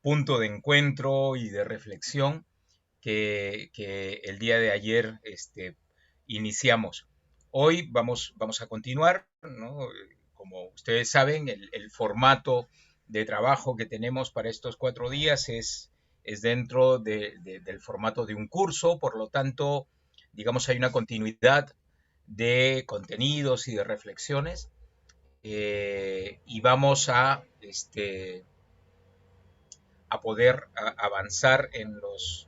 punto de encuentro y de reflexión que el día de ayer iniciamos. Hoy vamos a continuar, ¿no? Como ustedes saben, el formato de trabajo que tenemos para estos 4 días es dentro del formato de un curso, por lo tanto, digamos, hay una continuidad de contenidos y de reflexiones y vamos a poder avanzar en los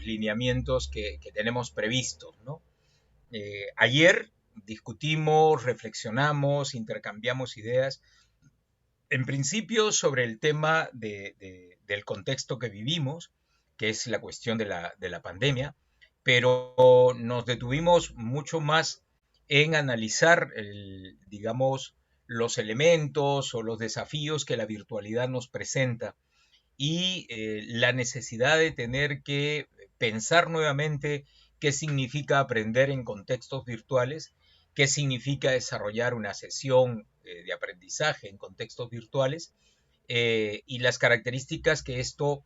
lineamientos que tenemos previstos, ¿no? Ayer discutimos, reflexionamos, intercambiamos ideas, en principio sobre el tema del contexto que vivimos, que es la cuestión de la pandemia, pero nos detuvimos mucho más en analizar, digamos, los elementos o los desafíos que la virtualidad nos presenta y la necesidad de tener que pensar nuevamente qué significa aprender en contextos virtuales, qué significa desarrollar una sesión de aprendizaje en contextos virtuales y las características que esto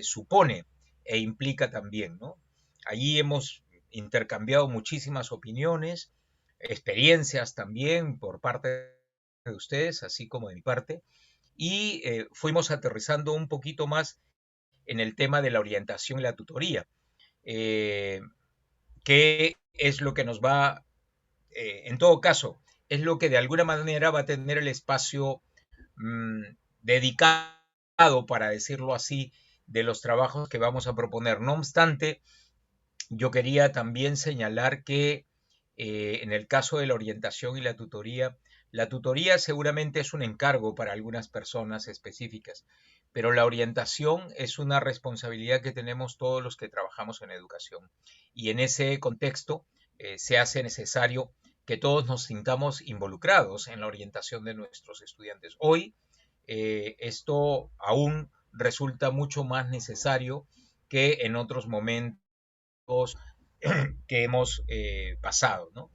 supone e implica también, ¿no? Allí hemos intercambiado muchísimas opiniones, experiencias también por parte de ustedes, así como de mi parte, y fuimos aterrizando un poquito más en el tema de la orientación y la tutoría, eh, que es lo que nos va, en todo caso, es lo que de alguna manera va a tener el espacio mmm, dedicado, para decirlo así, de los trabajos que vamos a proponer. No obstante, yo quería también señalar que en el caso de la tutoría seguramente es un encargo para algunas personas específicas, pero la orientación es una responsabilidad que tenemos todos los que trabajamos en educación. Y en ese contexto se hace necesario que todos nos sintamos involucrados en la orientación de nuestros estudiantes. Hoy esto aún resulta mucho más necesario que en otros momentos que hemos pasado, ¿no?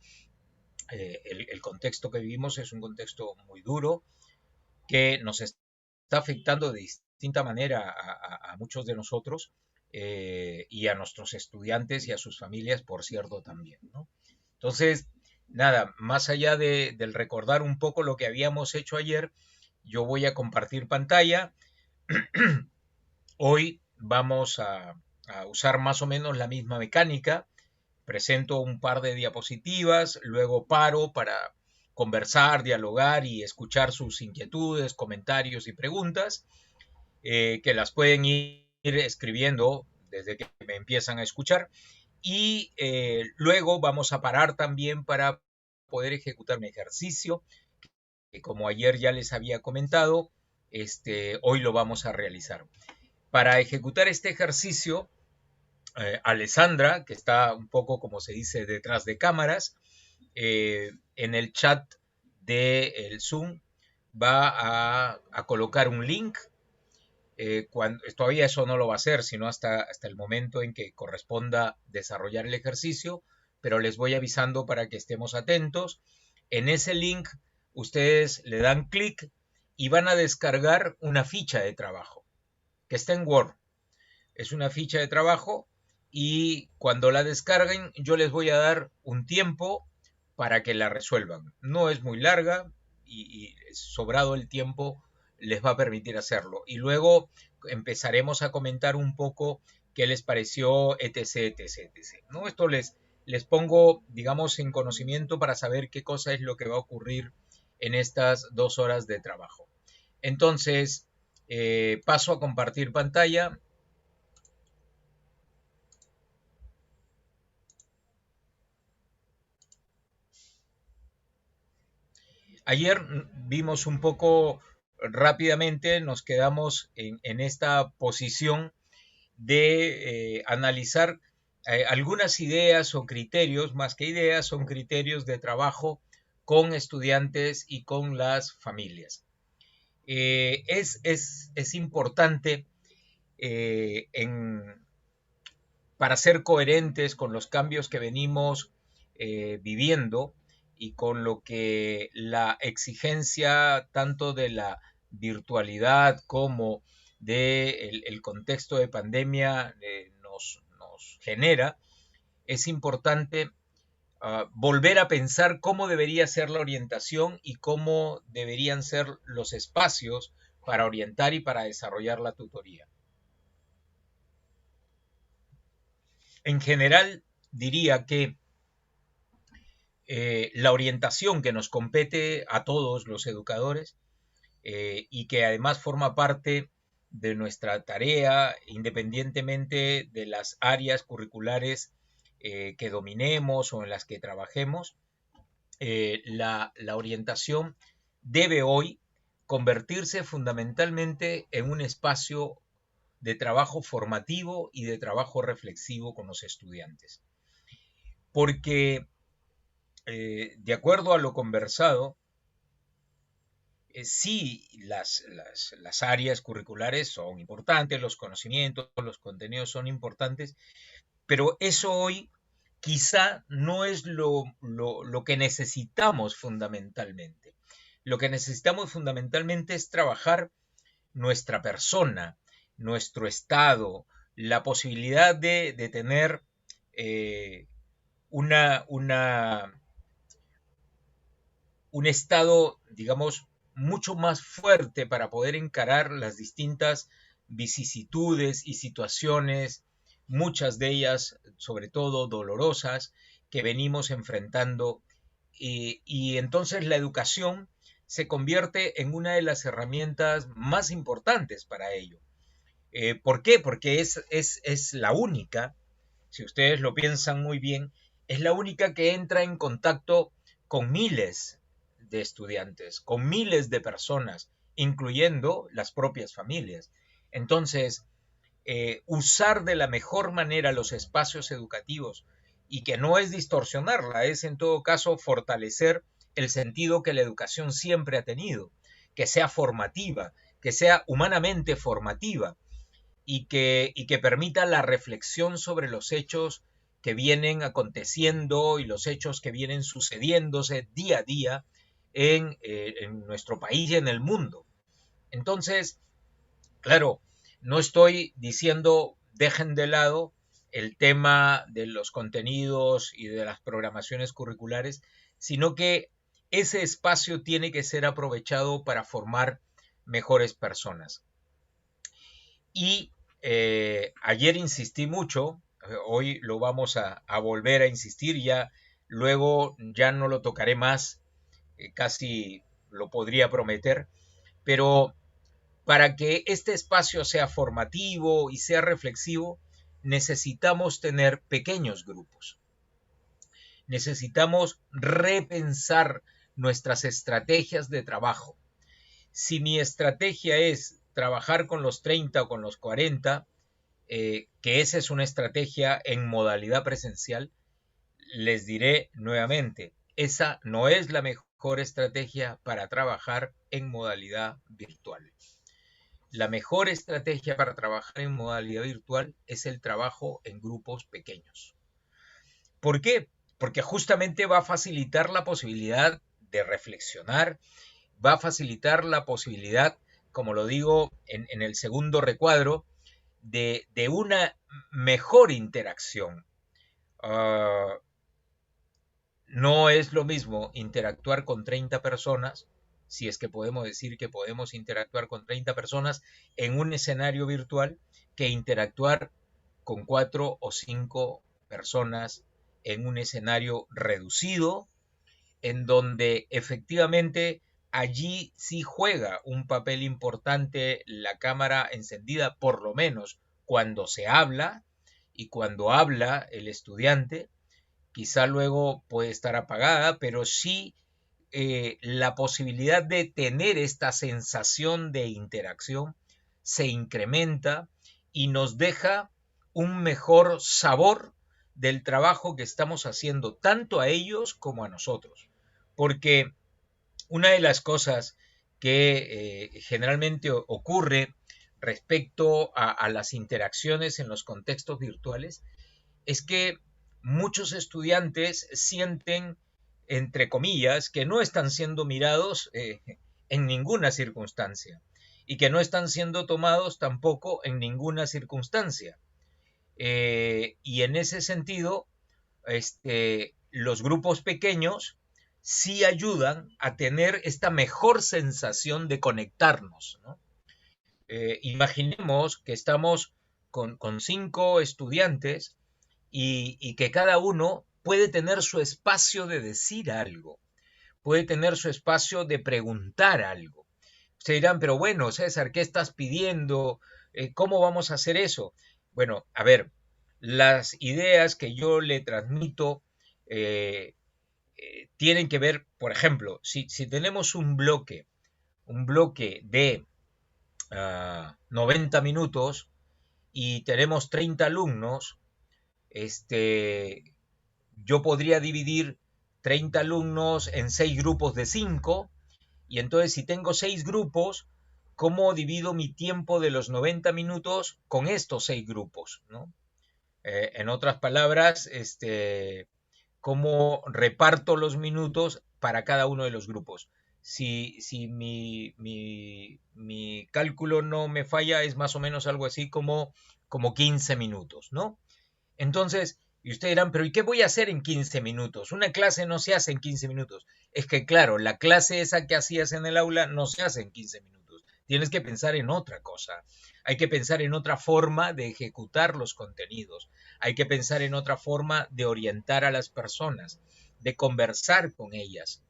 El contexto que vivimos es un contexto muy duro que nos está afectando de distinta manera a muchos de nosotros y a nuestros estudiantes y a sus familias, por cierto, también, ¿no? Entonces, nada, más allá del recordar un poco lo que habíamos hecho ayer, yo voy a compartir pantalla. Hoy vamos a usar más o menos la misma mecánica. Presento un par de diapositivas, luego paro para conversar, dialogar y escuchar sus inquietudes, comentarios y preguntas, que las pueden ir escribiendo desde que me empiezan a escuchar. Y luego vamos a parar también para poder ejecutar un ejercicio que, como ayer ya les había comentado, hoy lo vamos a realizar. Para ejecutar este ejercicio, Alessandra, que está un poco, como se dice, detrás de cámaras, en el chat del Zoom va a colocar un link. Todavía eso no lo va a hacer, sino hasta el momento en que corresponda desarrollar el ejercicio, pero les voy avisando para que estemos atentos. En ese link ustedes le dan clic y van a descargar una ficha de trabajo que está en Word. Es una ficha de trabajo y cuando la descarguen yo les voy a dar un tiempo para que la resuelvan. No es muy larga y sobrado el tiempo les va a permitir hacerlo. Y luego empezaremos a comentar un poco qué les pareció, etc, etc, etc. ¿No? Esto les pongo, digamos, en conocimiento para saber qué cosa es lo que va a ocurrir en estas 2 horas de trabajo. Entonces, paso a compartir pantalla. Ayer vimos un poco rápidamente, nos quedamos en esta posición de analizar algunas ideas o criterios, más que ideas, son criterios de trabajo con estudiantes y con las familias. Es importante para ser coherentes con los cambios que venimos viviendo y con lo que la exigencia tanto de la virtualidad como del contexto de pandemia nos genera, es importante volver a pensar cómo debería ser la orientación y cómo deberían ser los espacios para orientar y para desarrollar la tutoría. En general, diría que la orientación que nos compete a todos los educadores y que además forma parte de nuestra tarea, independientemente de las áreas curriculares que dominemos o en las que trabajemos, la orientación debe hoy convertirse fundamentalmente en un espacio de trabajo formativo y de trabajo reflexivo con los estudiantes. Porque, de acuerdo a lo conversado, sí, las áreas curriculares son importantes, los conocimientos, los contenidos son importantes, pero eso hoy quizá no es lo que necesitamos fundamentalmente. Lo que necesitamos fundamentalmente es trabajar nuestra persona, nuestro estado, la posibilidad de tener una, un estado, digamos, mucho más fuerte para poder encarar las distintas vicisitudes y situaciones, muchas de ellas, sobre todo dolorosas, que venimos enfrentando. Y entonces la educación se convierte en una de las herramientas más importantes para ello. ¿Por qué? Porque es la única, si ustedes lo piensan muy bien, es la única que entra en contacto con miles de estudiantes, con miles de personas, incluyendo las propias familias. Entonces, usar de la mejor manera los espacios educativos y que no es distorsionarla, es en todo caso fortalecer el sentido que la educación siempre ha tenido, que sea formativa, que sea humanamente formativa y que permita la reflexión sobre los hechos que vienen aconteciendo y los hechos que vienen sucediéndose día a día en nuestro país y en el mundo. Entonces, claro, no estoy diciendo dejen de lado el tema de los contenidos y de las programaciones curriculares, sino que ese espacio tiene que ser aprovechado para formar mejores personas. Y ayer insistí mucho, hoy lo vamos a volver a insistir, ya luego ya no lo tocaré más, casi lo podría prometer, pero para que este espacio sea formativo y sea reflexivo, necesitamos tener pequeños grupos. Necesitamos repensar nuestras estrategias de trabajo. Si mi estrategia es trabajar con los 30 o con los 40, que esa es una estrategia en modalidad presencial, les diré nuevamente, esa no es la mejor estrategia para trabajar en modalidad virtual. La mejor estrategia para trabajar en modalidad virtual es el trabajo en grupos pequeños. ¿Por qué? Porque justamente va a facilitar la posibilidad de reflexionar, va a facilitar la posibilidad, como lo digo en el segundo recuadro, de una mejor interacción. No es lo mismo interactuar con 30 personas, si es que podemos decir que podemos interactuar con 30 personas en un escenario virtual, que interactuar con 4 o 5 personas en un escenario reducido, en donde efectivamente allí sí juega un papel importante la cámara encendida, por lo menos cuando se habla y cuando habla el estudiante. Quizá luego puede estar apagada, pero sí la posibilidad de tener esta sensación de interacción se incrementa y nos deja un mejor sabor del trabajo que estamos haciendo tanto a ellos como a nosotros. Porque una de las cosas que generalmente ocurre respecto a las interacciones en los contextos virtuales es que muchos estudiantes sienten, entre comillas, que no están siendo mirados en ninguna circunstancia. y que no están siendo tomados tampoco en ninguna circunstancia. Y en ese sentido, los grupos pequeños sí ayudan a tener esta mejor sensación de conectarnos, ¿no? Imaginemos que estamos con 5 estudiantes y que cada uno puede tener su espacio de decir algo, puede tener su espacio de preguntar algo. Ustedes dirán, pero bueno, César, ¿qué estás pidiendo? ¿Cómo vamos a hacer eso? Bueno, a ver, las ideas que yo le transmito eh, tienen que ver, por ejemplo, si tenemos un bloque de 90 minutos y tenemos 30 alumnos, yo podría dividir 30 alumnos en 6 grupos de 5 y entonces si tengo 6 grupos, ¿cómo divido mi tiempo de los 90 minutos con estos 6 grupos? ¿No? En otras palabras, ¿cómo reparto los minutos para cada uno de los grupos? Si mi cálculo no me falla, es más o menos algo así como 15 minutos, ¿no? Entonces, y ustedes dirán, pero ¿y qué voy a hacer en 15 minutos? Una clase no se hace en 15 minutos. Es que, claro, la clase esa que hacías en el aula no se hace en 15 minutos. Tienes que pensar en otra cosa. Hay que pensar en otra forma de ejecutar los contenidos. Hay que pensar en otra forma de orientar a las personas, de conversar con ellas.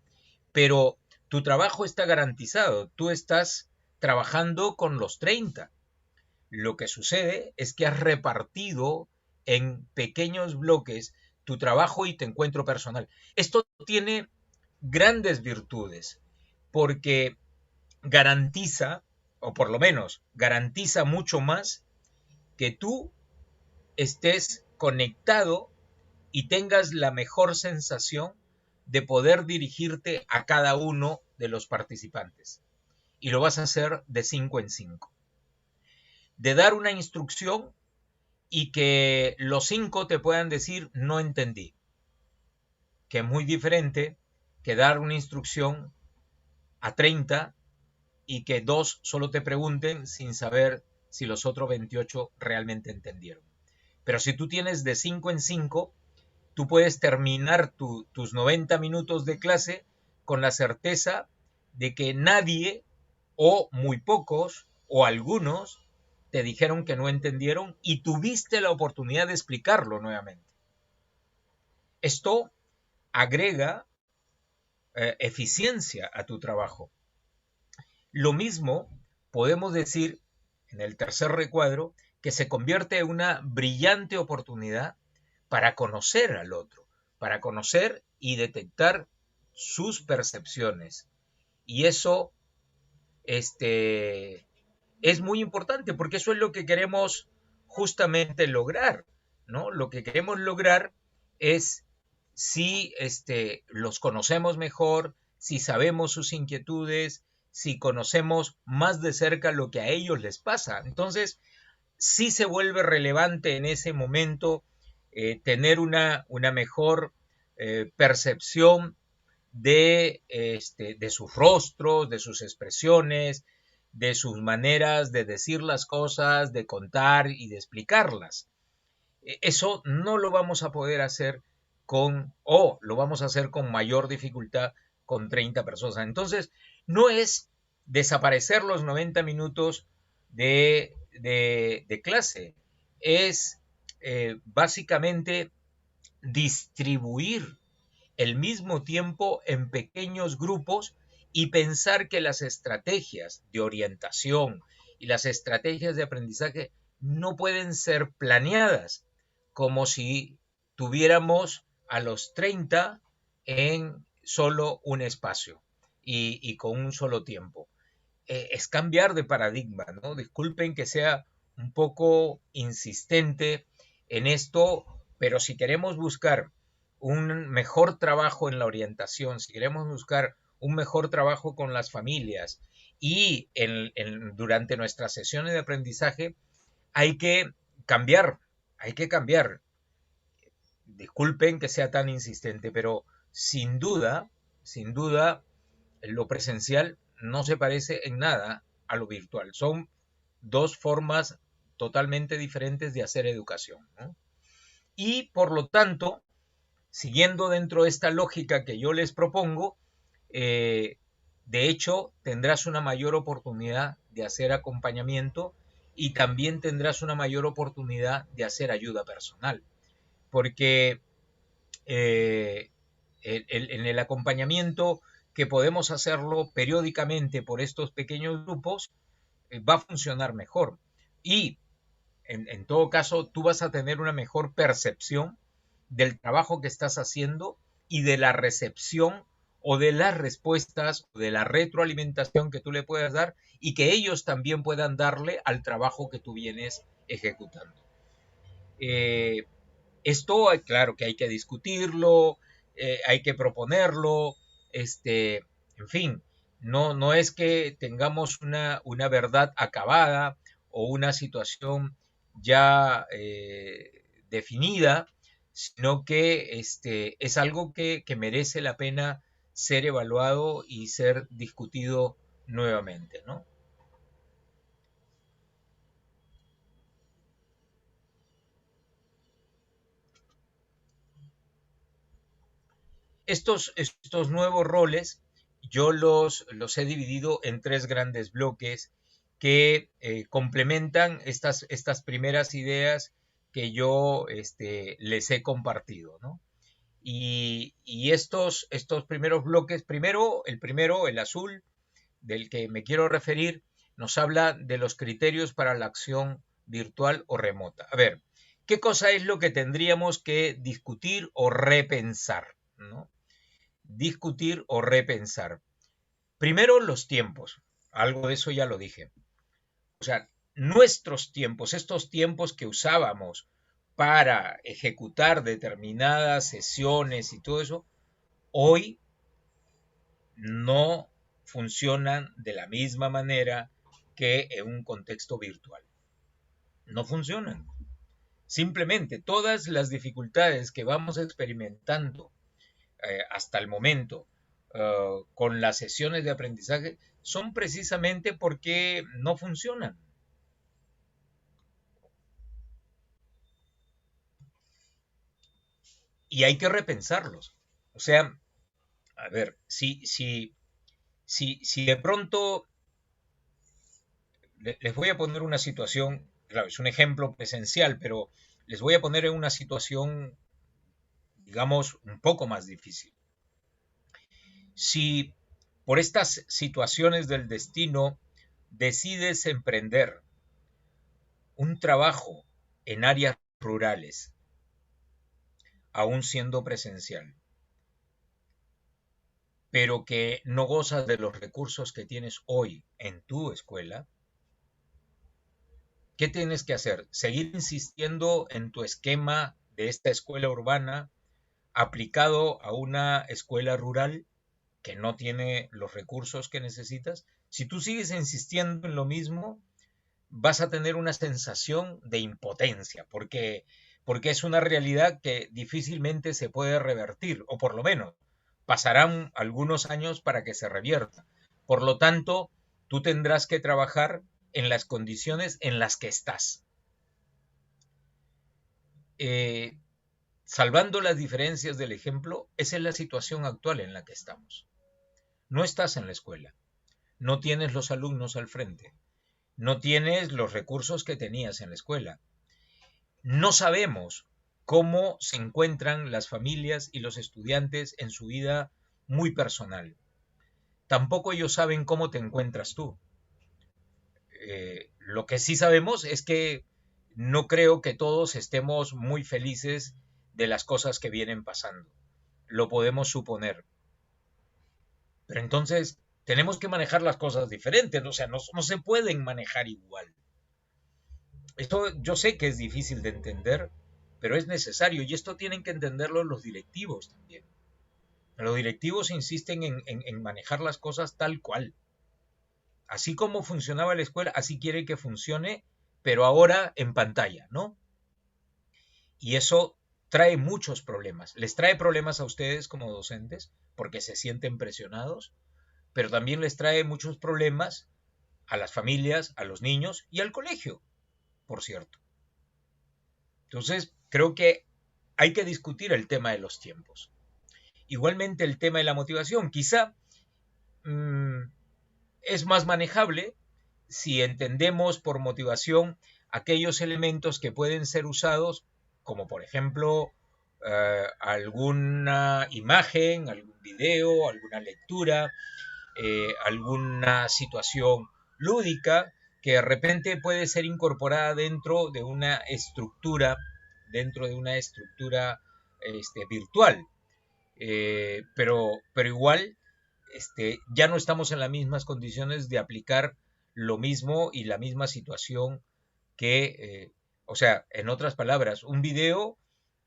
Pero tu trabajo está garantizado. Tú estás trabajando con los 30. Lo que sucede es que has repartido en pequeños bloques tu trabajo y tu encuentro personal. Esto tiene grandes virtudes porque garantiza, o por lo menos garantiza mucho más que tú estés conectado y tengas la mejor sensación de poder dirigirte a cada uno de los participantes. Y lo vas a hacer de 5 en 5. De dar una instrucción y que los 5 te puedan decir no entendí, que es muy diferente que dar una instrucción a 30 y que 2 solo te pregunten sin saber si los otros 28 realmente entendieron. Pero si tú tienes de 5 en 5, tú puedes terminar tus 90 minutos de clase con la certeza de que nadie o muy pocos o algunos te dijeron que no entendieron y tuviste la oportunidad de explicarlo nuevamente. Esto agrega eficiencia a tu trabajo. Lo mismo podemos decir en el tercer recuadro que se convierte en una brillante oportunidad para conocer al otro, para conocer y detectar sus percepciones. Y eso es muy importante porque eso es lo que queremos justamente lograr, ¿no? Lo que queremos lograr es si los conocemos mejor, si sabemos sus inquietudes, si conocemos más de cerca lo que a ellos les pasa. Entonces, sí se vuelve relevante en ese momento tener una mejor percepción de sus rostros, de sus expresiones, de sus maneras de decir las cosas, de contar y de explicarlas. Eso no lo vamos a poder hacer o lo vamos a hacer con mayor dificultad con 30 personas. Entonces, no es desaparecer los 90 minutos de clase, es básicamente distribuir el mismo tiempo en pequeños grupos y pensar que las estrategias de orientación y las estrategias de aprendizaje no pueden ser planeadas como si tuviéramos a los 30 en solo un espacio y con un solo tiempo. Es cambiar de paradigma, ¿no? Disculpen que sea un poco insistente en esto, pero si queremos buscar un mejor trabajo en la orientación, si queremos buscar un mejor trabajo con las familias y durante nuestras sesiones de aprendizaje, hay que cambiar, hay que cambiar. Disculpen que sea tan insistente, pero sin duda, lo presencial no se parece en nada a lo virtual. Son dos formas totalmente diferentes de hacer educación, ¿no? Y por lo tanto, siguiendo dentro de esta lógica que yo les propongo, de hecho tendrás una mayor oportunidad de hacer acompañamiento y también tendrás una mayor oportunidad de hacer ayuda personal, porque en el acompañamiento que podemos hacerlo periódicamente por estos pequeños grupos, va a funcionar mejor. Y en todo caso, tú vas a tener una mejor percepción del trabajo que estás haciendo y de la recepción o de las respuestas o de la retroalimentación que tú le puedas dar y que ellos también puedan darle al trabajo que tú vienes ejecutando. Esto, claro que hay que discutirlo, hay que proponerlo, en fin, no es que tengamos una verdad acabada o una situación ya definida, sino que es algo que merece la pena ser evaluado y ser discutido nuevamente, ¿no? Estos nuevos roles yo los he dividido en tres grandes bloques que complementan estas primeras ideas que yo les he compartido, ¿no? Y estos primeros bloques, el azul, del que me quiero referir, nos habla de los criterios para la acción virtual o remota. A ver, ¿qué cosa es lo que tendríamos que discutir o repensar, ¿no? Discutir o repensar. Primero, los tiempos. Algo de eso ya lo dije. O sea, nuestros tiempos, estos tiempos que usábamos para ejecutar determinadas sesiones y todo eso, hoy no funcionan de la misma manera que en un contexto virtual. No funcionan. Simplemente todas las dificultades que vamos experimentando hasta el momento con las sesiones de aprendizaje son precisamente porque no funcionan. Y hay que repensarlos. O sea, a ver, si de pronto les voy a poner una situación, claro, es un ejemplo presencial, pero les voy a poner en una situación, digamos, un poco más difícil. Si por estas situaciones del destino decides emprender un trabajo en áreas rurales, aún siendo presencial, pero que no gozas de los recursos que tienes hoy en tu escuela, ¿qué tienes que hacer? ¿Seguir insistiendo en tu esquema de esta escuela urbana aplicado a una escuela rural que no tiene los recursos que necesitas? Si tú sigues insistiendo en lo mismo, vas a tener una sensación de impotencia, porque es una realidad que difícilmente se puede revertir, o por lo menos pasarán algunos años para que se revierta. Por lo tanto, tú tendrás que trabajar en las condiciones en las que estás. Eh, Salvando las diferencias del ejemplo, esa es la situación actual en la que estamos. No estás en la escuela, no tienes los alumnos al frente, no tienes los recursos que tenías en la escuela. No sabemos cómo se encuentran las familias y los estudiantes en su vida muy personal. Tampoco ellos saben cómo te encuentras tú. Lo que sí sabemos es que no creo que todos estemos muy felices de las cosas que vienen pasando. Lo podemos suponer. Pero entonces tenemos que manejar las cosas diferentes, o sea, no se pueden manejar igual. Esto yo sé que es difícil de entender, pero es necesario y esto tienen que entenderlo los directivos también. Los directivos insisten en manejar las cosas tal cual. Así como funcionaba la escuela, así quiere que funcione, pero ahora en pantalla, ¿no? Y eso trae muchos problemas. Les trae problemas a ustedes como docentes porque se sienten presionados, pero también les trae muchos problemas a las familias, a los niños y al colegio, por cierto. Entonces, creo que hay que discutir el tema de los tiempos. Igualmente el tema de la motivación, quizá es más manejable si entendemos por motivación aquellos elementos que pueden ser usados, como por ejemplo alguna imagen, algún video, alguna lectura, alguna situación lúdica que de repente puede ser incorporada dentro de una estructura virtual. Pero igual ya no estamos en las mismas condiciones de aplicar lo mismo y la misma situación o sea, en otras palabras, un video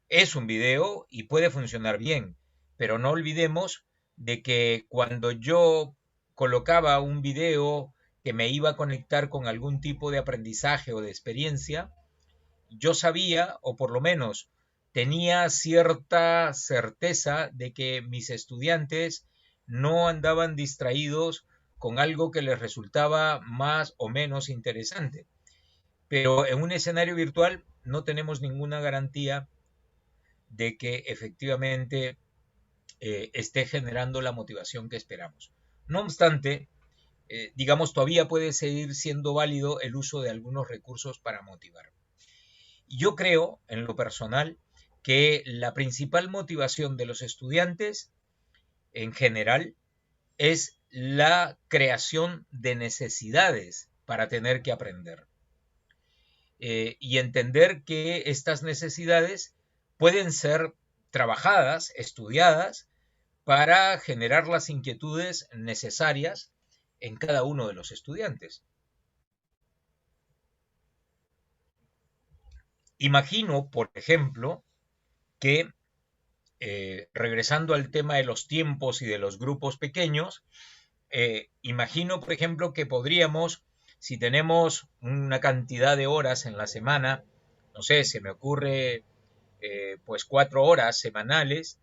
es un video y puede funcionar bien, pero no olvidemos de que cuando yo colocaba un video que me iba a conectar con algún tipo de aprendizaje o de experiencia, yo sabía, o por lo menos tenía cierta certeza de que mis estudiantes no andaban distraídos con algo que les resultaba más o menos interesante. Pero en un escenario virtual no tenemos ninguna garantía de que efectivamente esté generando la motivación que esperamos. No obstante, digamos, todavía puede seguir siendo válido el uso de algunos recursos para motivar. Yo creo, en lo personal, que la principal motivación de los estudiantes, en general, es la creación de necesidades para tener que aprender. Y entender que estas necesidades pueden ser trabajadas, estudiadas, para generar las inquietudes necesarias en cada uno de los estudiantes. Imagino, por ejemplo, que regresando al tema de los tiempos y de los grupos pequeños, imagino, por ejemplo, que podríamos, si tenemos una cantidad de horas en la semana, no sé, se me ocurre pues 4 horas semanales,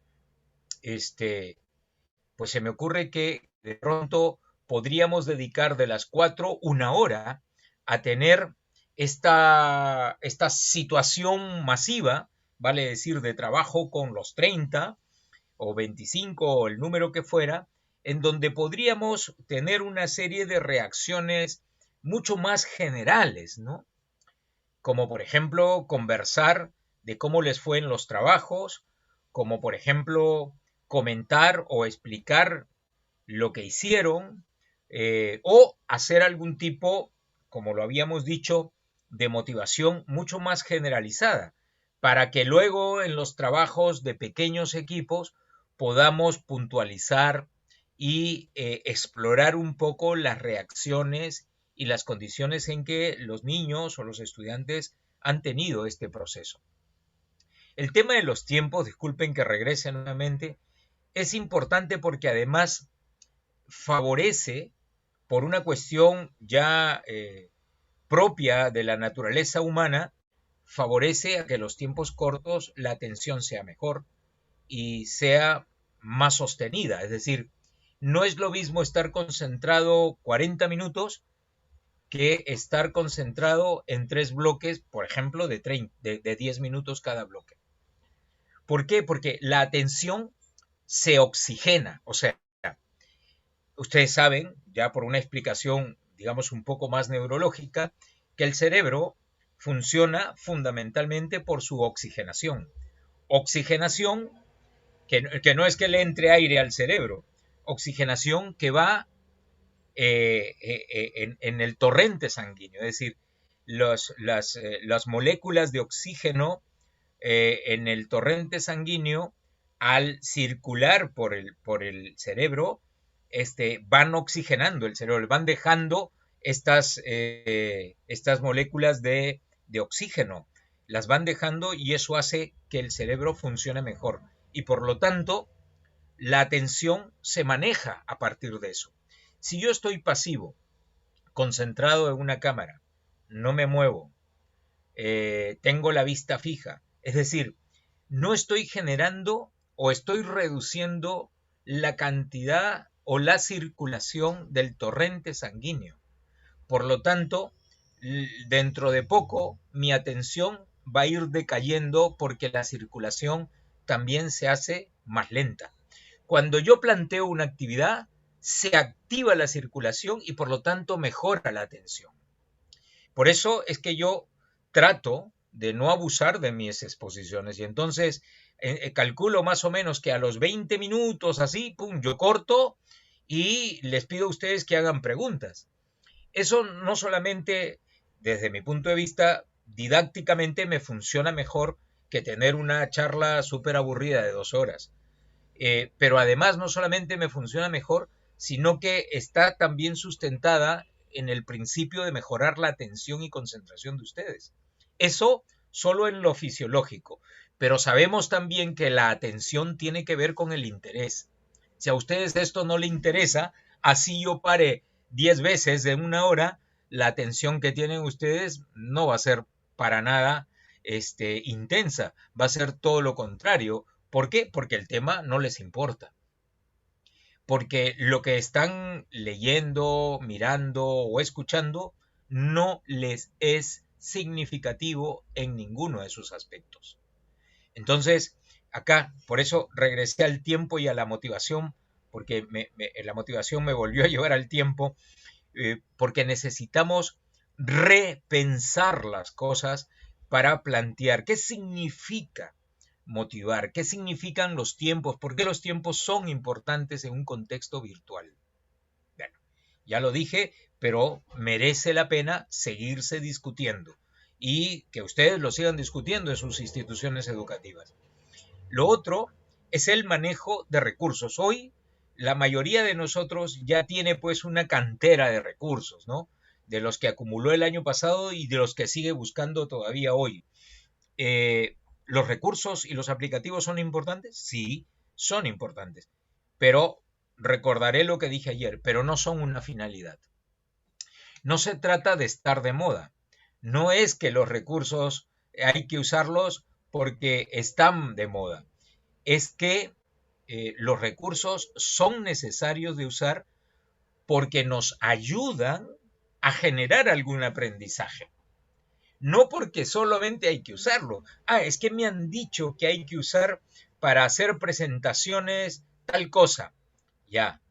pues se me ocurre que de pronto podríamos dedicar de las 4 una hora a tener esta situación masiva, vale decir, de trabajo con los 30 o 25 o el número que fuera, en donde podríamos tener una serie de reacciones mucho más generales, ¿no? Como por ejemplo conversar de cómo les fue en los trabajos, como por ejemplo comentar o explicar lo que hicieron, o hacer algún tipo, como lo habíamos dicho, de motivación mucho más generalizada, para que luego en los trabajos de pequeños equipos podamos puntualizar y explorar un poco las reacciones y las condiciones en que los niños o los estudiantes han tenido este proceso. El tema de los tiempos, disculpen que regrese nuevamente, es importante porque además favorece, por una cuestión ya propia de la naturaleza humana, favorece a que los tiempos cortos la atención sea mejor y sea más sostenida. Es decir, no es lo mismo estar concentrado 40 minutos que estar concentrado en 3 bloques, por ejemplo, de 10 minutos cada bloque. ¿Por qué? Porque la atención se oxigena. O sea, ustedes saben, ya por una explicación, digamos, un poco más neurológica, que el cerebro funciona fundamentalmente por su oxigenación. Oxigenación que no es que le entre aire al cerebro, oxigenación que va en el torrente sanguíneo, es decir, las moléculas de oxígeno en el torrente sanguíneo, al circular por el cerebro, van oxigenando el cerebro, van dejando estas moléculas de oxígeno, las van dejando y eso hace que el cerebro funcione mejor. Y por lo tanto, la atención se maneja a partir de eso. Si yo estoy pasivo, concentrado en una cámara, no me muevo, tengo la vista fija, es decir, no estoy generando o estoy reduciendo la cantidad o la circulación del torrente sanguíneo. Por lo tanto, dentro de poco mi atención va a ir decayendo porque la circulación también se hace más lenta. Cuando yo planteo una actividad, se activa la circulación y por lo tanto mejora la atención. Por eso es que yo trato de no abusar de mis exposiciones y entonces calculo más o menos que a los 20 minutos así, pum, yo corto y les pido a ustedes que hagan preguntas. Eso no solamente desde mi punto de vista didácticamente me funciona mejor que tener una charla súper aburrida de 2 horas, pero además no solamente me funciona mejor, sino que está también sustentada en el principio de mejorar la atención y concentración de ustedes. Eso solo en lo fisiológico, pero sabemos también que la atención tiene que ver con el interés. Si a ustedes esto no les interesa, así yo pare 10 veces de 1 hora, la atención que tienen ustedes no va a ser para nada intensa, va a ser todo lo contrario. ¿Por qué? Porque el tema no les importa. Porque lo que están leyendo, mirando o escuchando no les es significativo en ninguno de sus aspectos. Entonces, acá, por eso regresé al tiempo y a la motivación, porque la motivación me volvió a llevar al tiempo, porque necesitamos repensar las cosas para plantear qué significa motivar, qué significan los tiempos, por qué los tiempos son importantes en un contexto virtual. Bueno, ya lo dije, pero merece la pena seguirse discutiendo y que ustedes lo sigan discutiendo en sus instituciones educativas. Lo otro es el manejo de recursos. Hoy la mayoría de nosotros ya tiene pues una cantera de recursos, ¿no? De los que acumuló el año pasado y de los que sigue buscando todavía hoy. ¿Los recursos y los aplicativos son importantes? Sí, son importantes. Pero recordaré lo que dije ayer, pero no son una finalidad. No se trata de estar de moda. No es que los recursos hay que usarlos porque están de moda. Es que los recursos son necesarios de usar porque nos ayudan a generar algún aprendizaje. No porque solamente hay que usarlo. Es que me han dicho que hay que usar para hacer presentaciones tal cosa. Ya,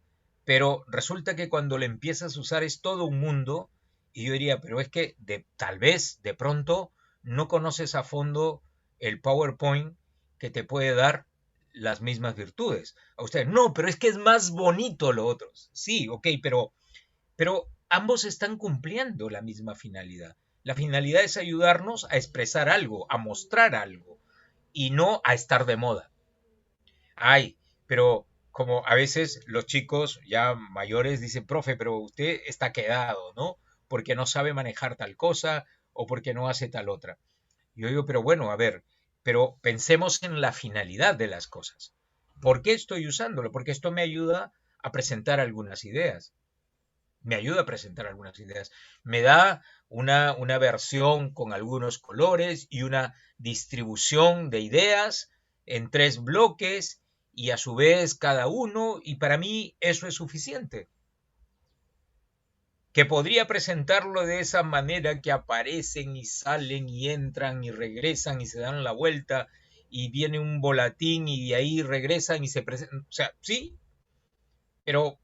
pero resulta que cuando le empiezas a usar es todo un mundo y yo diría, pero es que tal vez de pronto no conoces a fondo el PowerPoint que te puede dar las mismas virtudes. A usted, no, pero es que es más bonito lo otro. Sí, ok, pero ambos están cumpliendo la misma finalidad. La finalidad es ayudarnos a expresar algo, a mostrar algo y no a estar de moda. Pero como a veces los chicos ya mayores dicen, profe, pero usted está quedado, ¿no? Porque no sabe manejar tal cosa o porque no hace tal otra. Yo digo, pero bueno, a ver, pero pensemos en la finalidad de las cosas. ¿Por qué estoy usándolo? Porque esto me ayuda a presentar algunas ideas. Me ayuda a presentar algunas ideas. Me da una versión con algunos colores y una distribución de ideas en 3 bloques y a su vez cada uno, y para mí eso es suficiente. Que podría presentarlo de esa manera que aparecen y salen y entran y regresan y se dan la vuelta y viene un volatín y de ahí regresan y se presentan. O sea, sí, pero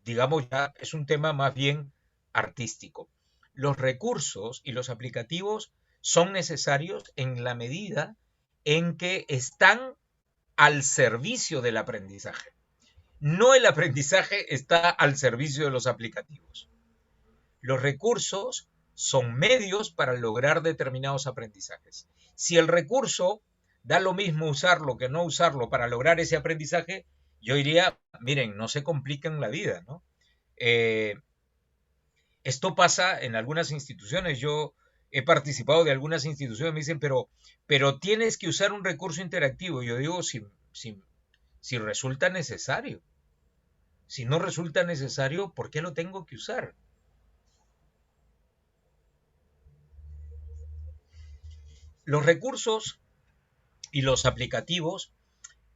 digamos ya es un tema más bien artístico. Los recursos y los aplicativos son necesarios en la medida en que están al servicio del aprendizaje. No el aprendizaje está al servicio de los aplicativos. Los recursos son medios para lograr determinados aprendizajes. Si el recurso da lo mismo usarlo que no usarlo para lograr ese aprendizaje, yo diría, miren, no se compliquen la vida, ¿no? Esto pasa en algunas instituciones. Yo he participado de algunas instituciones, me dicen, pero tienes que usar un recurso interactivo. Yo digo, si resulta necesario. Si no resulta necesario, ¿por qué lo tengo que usar? Los recursos y los aplicativos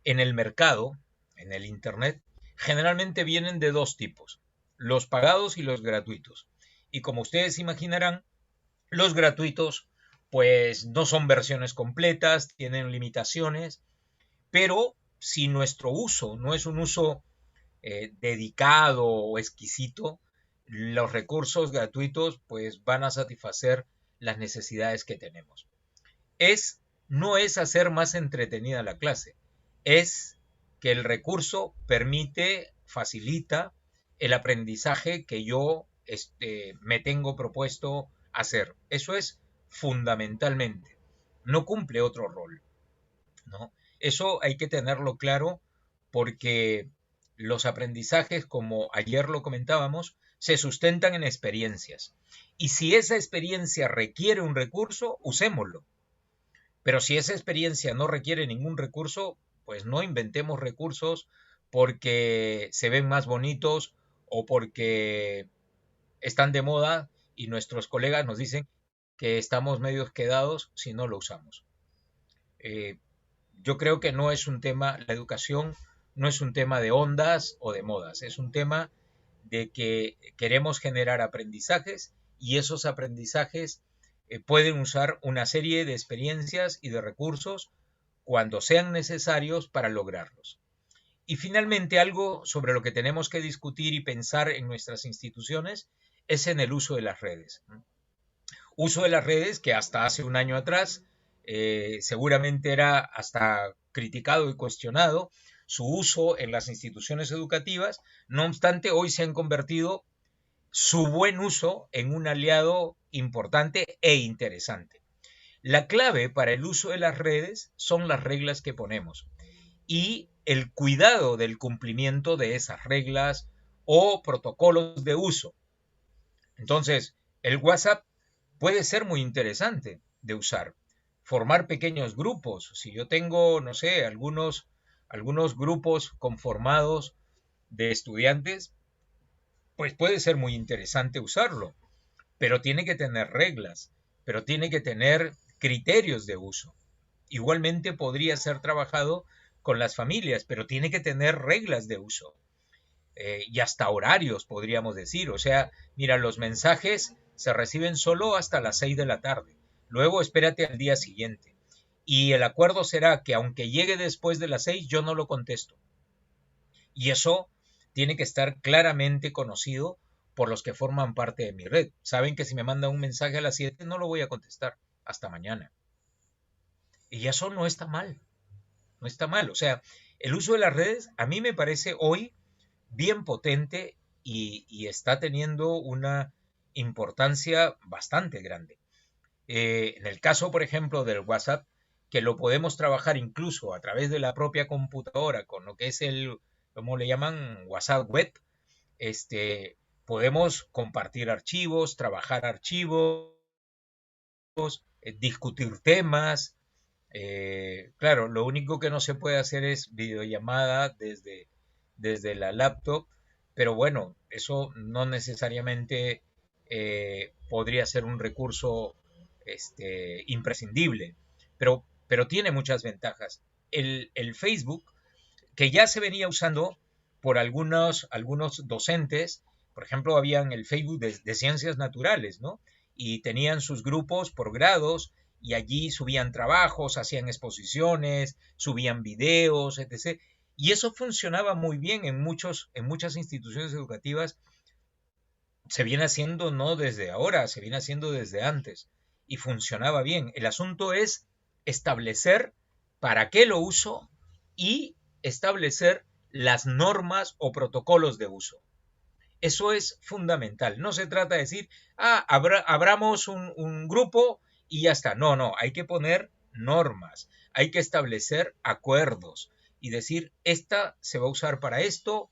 en el mercado, en el Internet, generalmente vienen de 2 tipos, los pagados y los gratuitos. Y como ustedes imaginarán, los gratuitos pues no son versiones completas, tienen limitaciones, pero si nuestro uso no es un uso dedicado o exquisito, los recursos gratuitos pues van a satisfacer las necesidades que tenemos. Es, no es hacer más entretenida la clase, es que el recurso permite, facilita el aprendizaje que yo me tengo propuesto hacer. Eso es fundamentalmente. No cumple otro rol, ¿no? Eso hay que tenerlo claro porque los aprendizajes, como ayer lo comentábamos, se sustentan en experiencias. Y si esa experiencia requiere un recurso, usémoslo. Pero si esa experiencia no requiere ningún recurso, pues no inventemos recursos porque se ven más bonitos o porque están de moda y nuestros colegas nos dicen que estamos medio quedados si no lo usamos. Eh, yo creo que no es un tema, la educación no es un tema de ondas o de modas, es un tema de que queremos generar aprendizajes y esos aprendizajes pueden usar una serie de experiencias y de recursos cuando sean necesarios para lograrlos. Y finalmente, algo sobre lo que tenemos que discutir y pensar en nuestras instituciones es en el uso de las redes. Uso de las redes que hasta hace un año atrás seguramente era hasta criticado y cuestionado su uso en las instituciones educativas, no obstante hoy se han convertido su buen uso en un aliado importante e interesante. La clave para el uso de las redes son las reglas que ponemos y el cuidado del cumplimiento de esas reglas o protocolos de uso. Entonces, el WhatsApp puede ser muy interesante de usar. Formar pequeños grupos. Si yo tengo, no sé, algunos grupos conformados de estudiantes, pues puede ser muy interesante usarlo. Pero tiene que tener reglas, pero tiene que tener criterios de uso. Igualmente podría ser trabajado con las familias, pero tiene que tener reglas de uso. Y hasta horarios, podríamos decir. O sea, mira, los mensajes se reciben solo hasta las 6 de la tarde. Luego espérate al día siguiente. Y el acuerdo será que aunque llegue después de las 6, yo no lo contesto. Y eso tiene que estar claramente conocido por los que forman parte de mi red. Saben que si me mandan un mensaje a las 7 no lo voy a contestar hasta mañana. Y eso no está mal. No está mal. O sea, el uso de las redes a mí me parece hoy bien potente y está teniendo una importancia bastante grande. En el caso, por ejemplo, del WhatsApp, que lo podemos trabajar incluso a través de la propia computadora con lo que es el, ¿cómo le llaman? WhatsApp web, podemos compartir archivos, trabajar archivos, discutir temas. Claro, lo único que no se puede hacer es videollamada desde la laptop, pero bueno, eso no necesariamente podría ser un recurso imprescindible, pero tiene muchas ventajas. El Facebook, que ya se venía usando por algunos docentes, por ejemplo, habían el Facebook de ciencias naturales, ¿no? Y tenían sus grupos por grados y allí subían trabajos, hacían exposiciones, subían videos, etc. Y eso funcionaba muy bien en muchas instituciones educativas. Se viene haciendo no desde ahora, se viene haciendo desde antes y funcionaba bien. El asunto es establecer para qué lo uso y establecer las normas o protocolos de uso. Eso es fundamental. No se trata de decir, abramos un grupo y ya está. No, no, hay que poner normas, hay que establecer acuerdos y decir, esta se va a usar para esto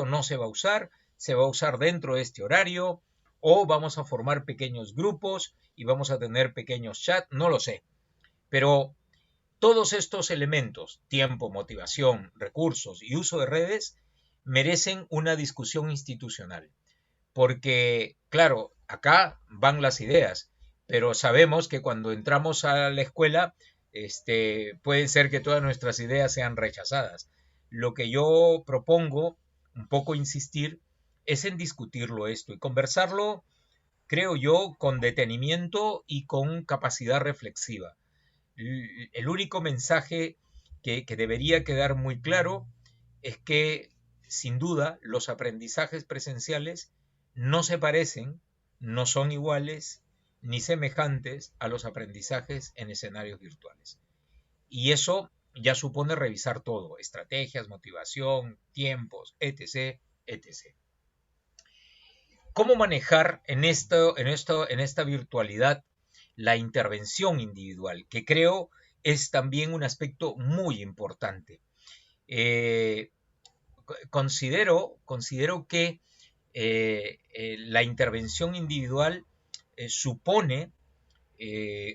no se va a usar dentro de este horario, o vamos a formar pequeños grupos y vamos a tener pequeños chats, no lo sé. Pero todos estos elementos, tiempo, motivación, recursos y uso de redes, merecen una discusión institucional. Porque, claro, acá van las ideas, pero sabemos que cuando entramos a la escuela, puede ser que todas nuestras ideas sean rechazadas. Lo que yo propongo, un poco insistir, es en discutirlo esto y conversarlo creo yo, con detenimiento y con capacidad reflexiva. El único mensaje que debería quedar muy claro es que, sin duda, los aprendizajes presenciales no se parecen, no son iguales ni semejantes a los aprendizajes en escenarios virtuales. Y eso ya supone revisar todo, estrategias, motivación, tiempos, etc., etc. ¿Cómo manejar en esta virtualidad la intervención individual? Que creo es también un aspecto muy importante. Eh, considero que la intervención individual supone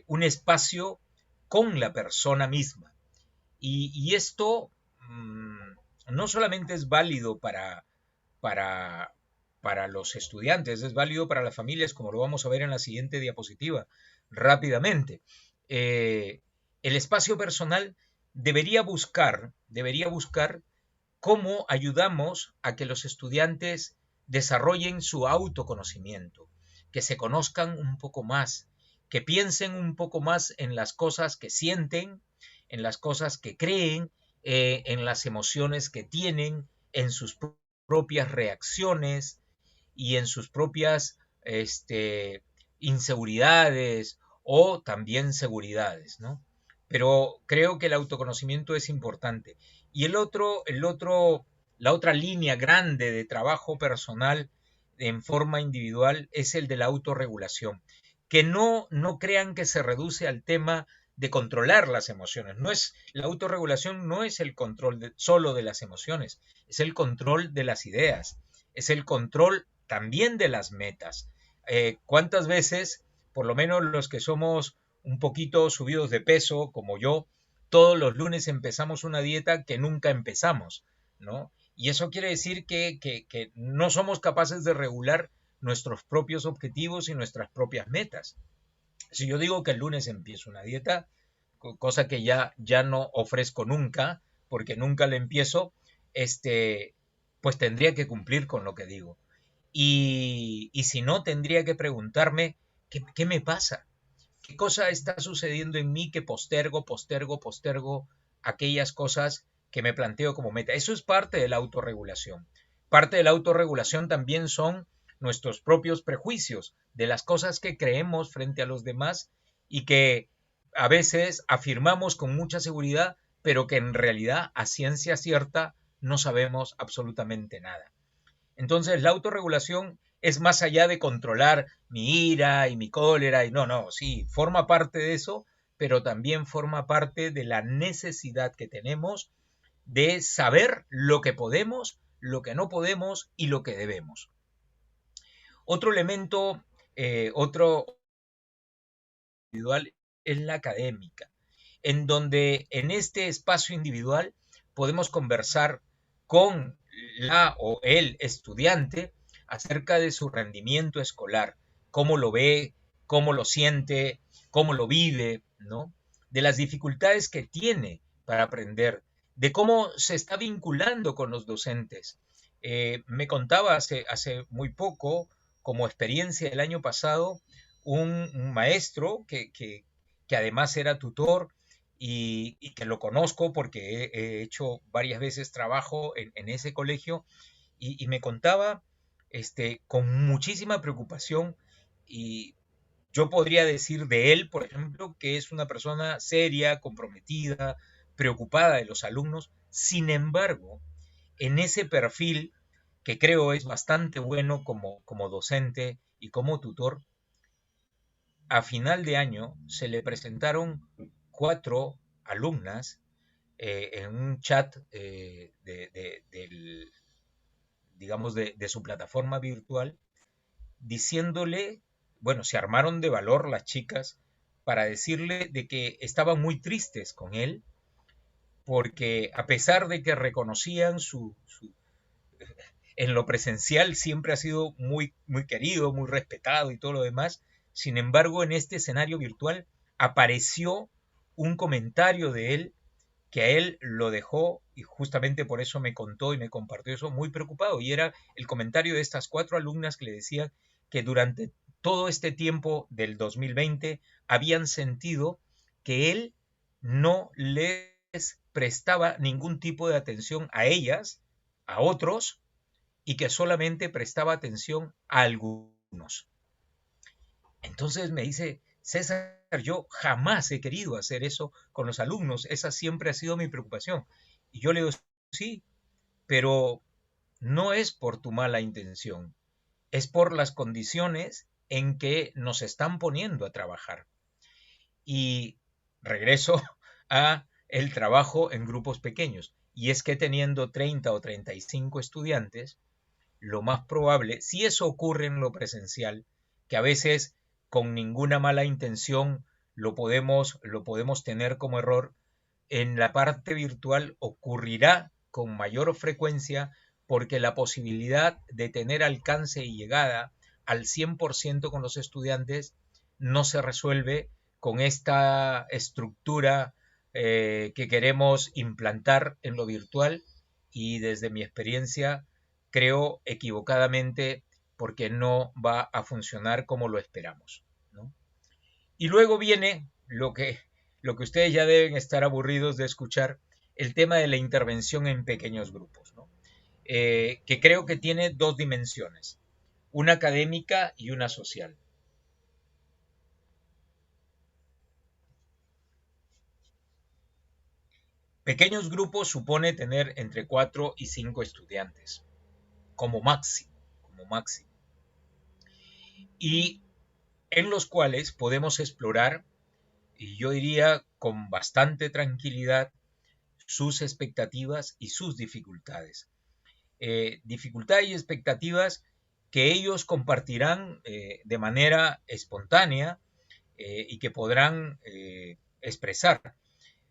un espacio con la persona misma. Y esto no solamente es válido para, para los estudiantes, es válido para las familias, como lo vamos a ver en la siguiente diapositiva rápidamente. El espacio personal debería buscar cómo ayudamos a que los estudiantes desarrollen su autoconocimiento, que se conozcan un poco más, que piensen un poco más en las cosas que sienten, en las cosas que creen, en las emociones que tienen, en sus propias reacciones y en sus propias inseguridades o también seguridades, ¿no? Pero creo que el autoconocimiento es importante. Y la otra línea grande de trabajo personal en forma individual es el de la autorregulación. Que no crean que se reduce al tema de controlar las emociones. La autorregulación no es el control solo de las emociones, es el control de las ideas, es el control también de las metas. ¿Cuántas veces, por lo menos los que somos un poquito subidos de peso, como yo, todos los lunes empezamos una dieta que nunca empezamos, ¿no? Y eso quiere decir que no somos capaces de regular nuestros propios objetivos y nuestras propias metas. Si yo digo que el lunes empiezo una dieta, cosa que ya no ofrezco nunca, porque nunca la empiezo, pues tendría que cumplir con lo que digo. Y si no, tendría que preguntarme, ¿qué me pasa? ¿Qué cosa está sucediendo en mí que postergo aquellas cosas que me planteo como meta? Eso es parte de la autorregulación. Parte de la autorregulación también son nuestros propios prejuicios de las cosas que creemos frente a los demás y que a veces afirmamos con mucha seguridad, pero que en realidad a ciencia cierta no sabemos absolutamente nada. Entonces, la autorregulación es más allá de controlar mi ira y mi cólera, y no, sí, forma parte de eso, pero también forma parte de la necesidad que tenemos de saber lo que podemos, lo que no podemos y lo que debemos. Otro elemento, otro individual es la académica, en donde en este espacio individual podemos conversar con la o el estudiante acerca de su rendimiento escolar, cómo lo ve, cómo lo siente, cómo lo vive, ¿no? De las dificultades que tiene para aprender, de cómo se está vinculando con los docentes. Me contaba hace muy poco, como experiencia del año pasado, un maestro que además era tutor y que lo conozco porque he hecho varias veces trabajo en ese colegio y me contaba con muchísima preocupación y yo podría decir de él, por ejemplo, que es una persona seria, comprometida, preocupada de los alumnos. Sin embargo, en ese perfil, que creo es bastante bueno como docente y como tutor, a final de año se le presentaron 4 alumnas en un chat digamos, de su plataforma virtual, diciéndole, bueno, se armaron de valor las chicas para decirle de que estaban muy tristes con él, porque a pesar de que reconocían en lo presencial siempre ha sido muy querido, muy respetado y todo lo demás, sin embargo, en este escenario virtual apareció un comentario de él que a él lo dejó, y justamente por eso me contó y me compartió eso, muy preocupado. Y era el comentario de estas 4 alumnas que le decían que durante todo este tiempo del 2020 habían sentido que él no les prestaba ningún tipo de atención a ellas, a otros, y que solamente prestaba atención a algunos. Entonces me dice, César, yo jamás he querido hacer eso con los alumnos, esa siempre ha sido mi preocupación. Y yo le digo, sí, pero no es por tu mala intención, es por las condiciones en que nos están poniendo a trabajar. Y regreso a el trabajo en grupos pequeños. Y es que teniendo 30 o 35 estudiantes, lo más probable, si eso ocurre en lo presencial, que a veces con ninguna mala intención lo podemos tener como error, en la parte virtual ocurrirá con mayor frecuencia porque la posibilidad de tener alcance y llegada al 100% con los estudiantes no se resuelve con esta estructura que queremos implantar en lo virtual y desde mi experiencia creo equivocadamente porque no va a funcionar como lo esperamos, ¿no? Y luego viene lo que ustedes ya deben estar aburridos de escuchar, el tema de la intervención en pequeños grupos, ¿no? Que creo que tiene dos dimensiones, una académica y una social. Pequeños grupos supone tener entre 4 y 5 estudiantes, como máximo, como máximo. Y en los cuales podemos explorar, y yo diría con bastante tranquilidad, sus expectativas y sus dificultades. Dificultades y expectativas que ellos compartirán de manera espontánea y que podrán expresar.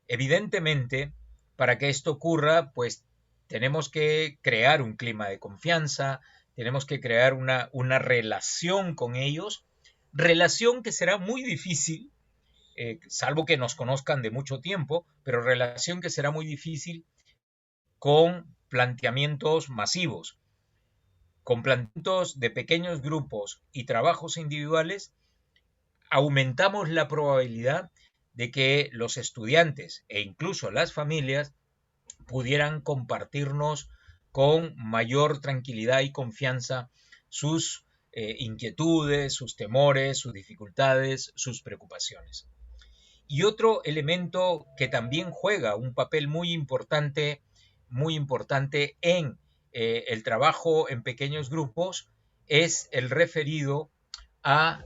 Evidentemente, para que esto ocurra, pues tenemos que crear un clima de confianza, tenemos que crear una relación con ellos, relación que será muy difícil, salvo que nos conozcan de mucho tiempo, pero relación que será muy difícil con planteamientos masivos. Con planteamientos de pequeños grupos y trabajos individuales, aumentamos la probabilidad de que los estudiantes e incluso las familias pudieran compartirnos con mayor tranquilidad y confianza sus inquietudes, sus temores, sus dificultades, sus preocupaciones. Y otro elemento que también juega un papel muy importante en el trabajo en pequeños grupos es el referido a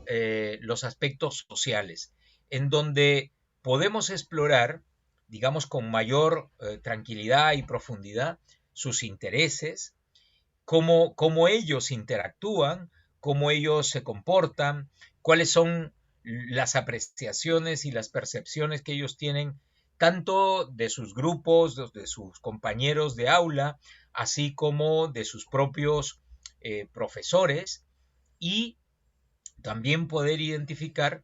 los aspectos sociales, en donde podemos explorar, digamos, con mayor tranquilidad y profundidad sus intereses, cómo ellos interactúan, cómo ellos se comportan, cuáles son las apreciaciones y las percepciones que ellos tienen tanto de sus grupos, de sus compañeros de aula, así como de sus propios profesores y también poder identificar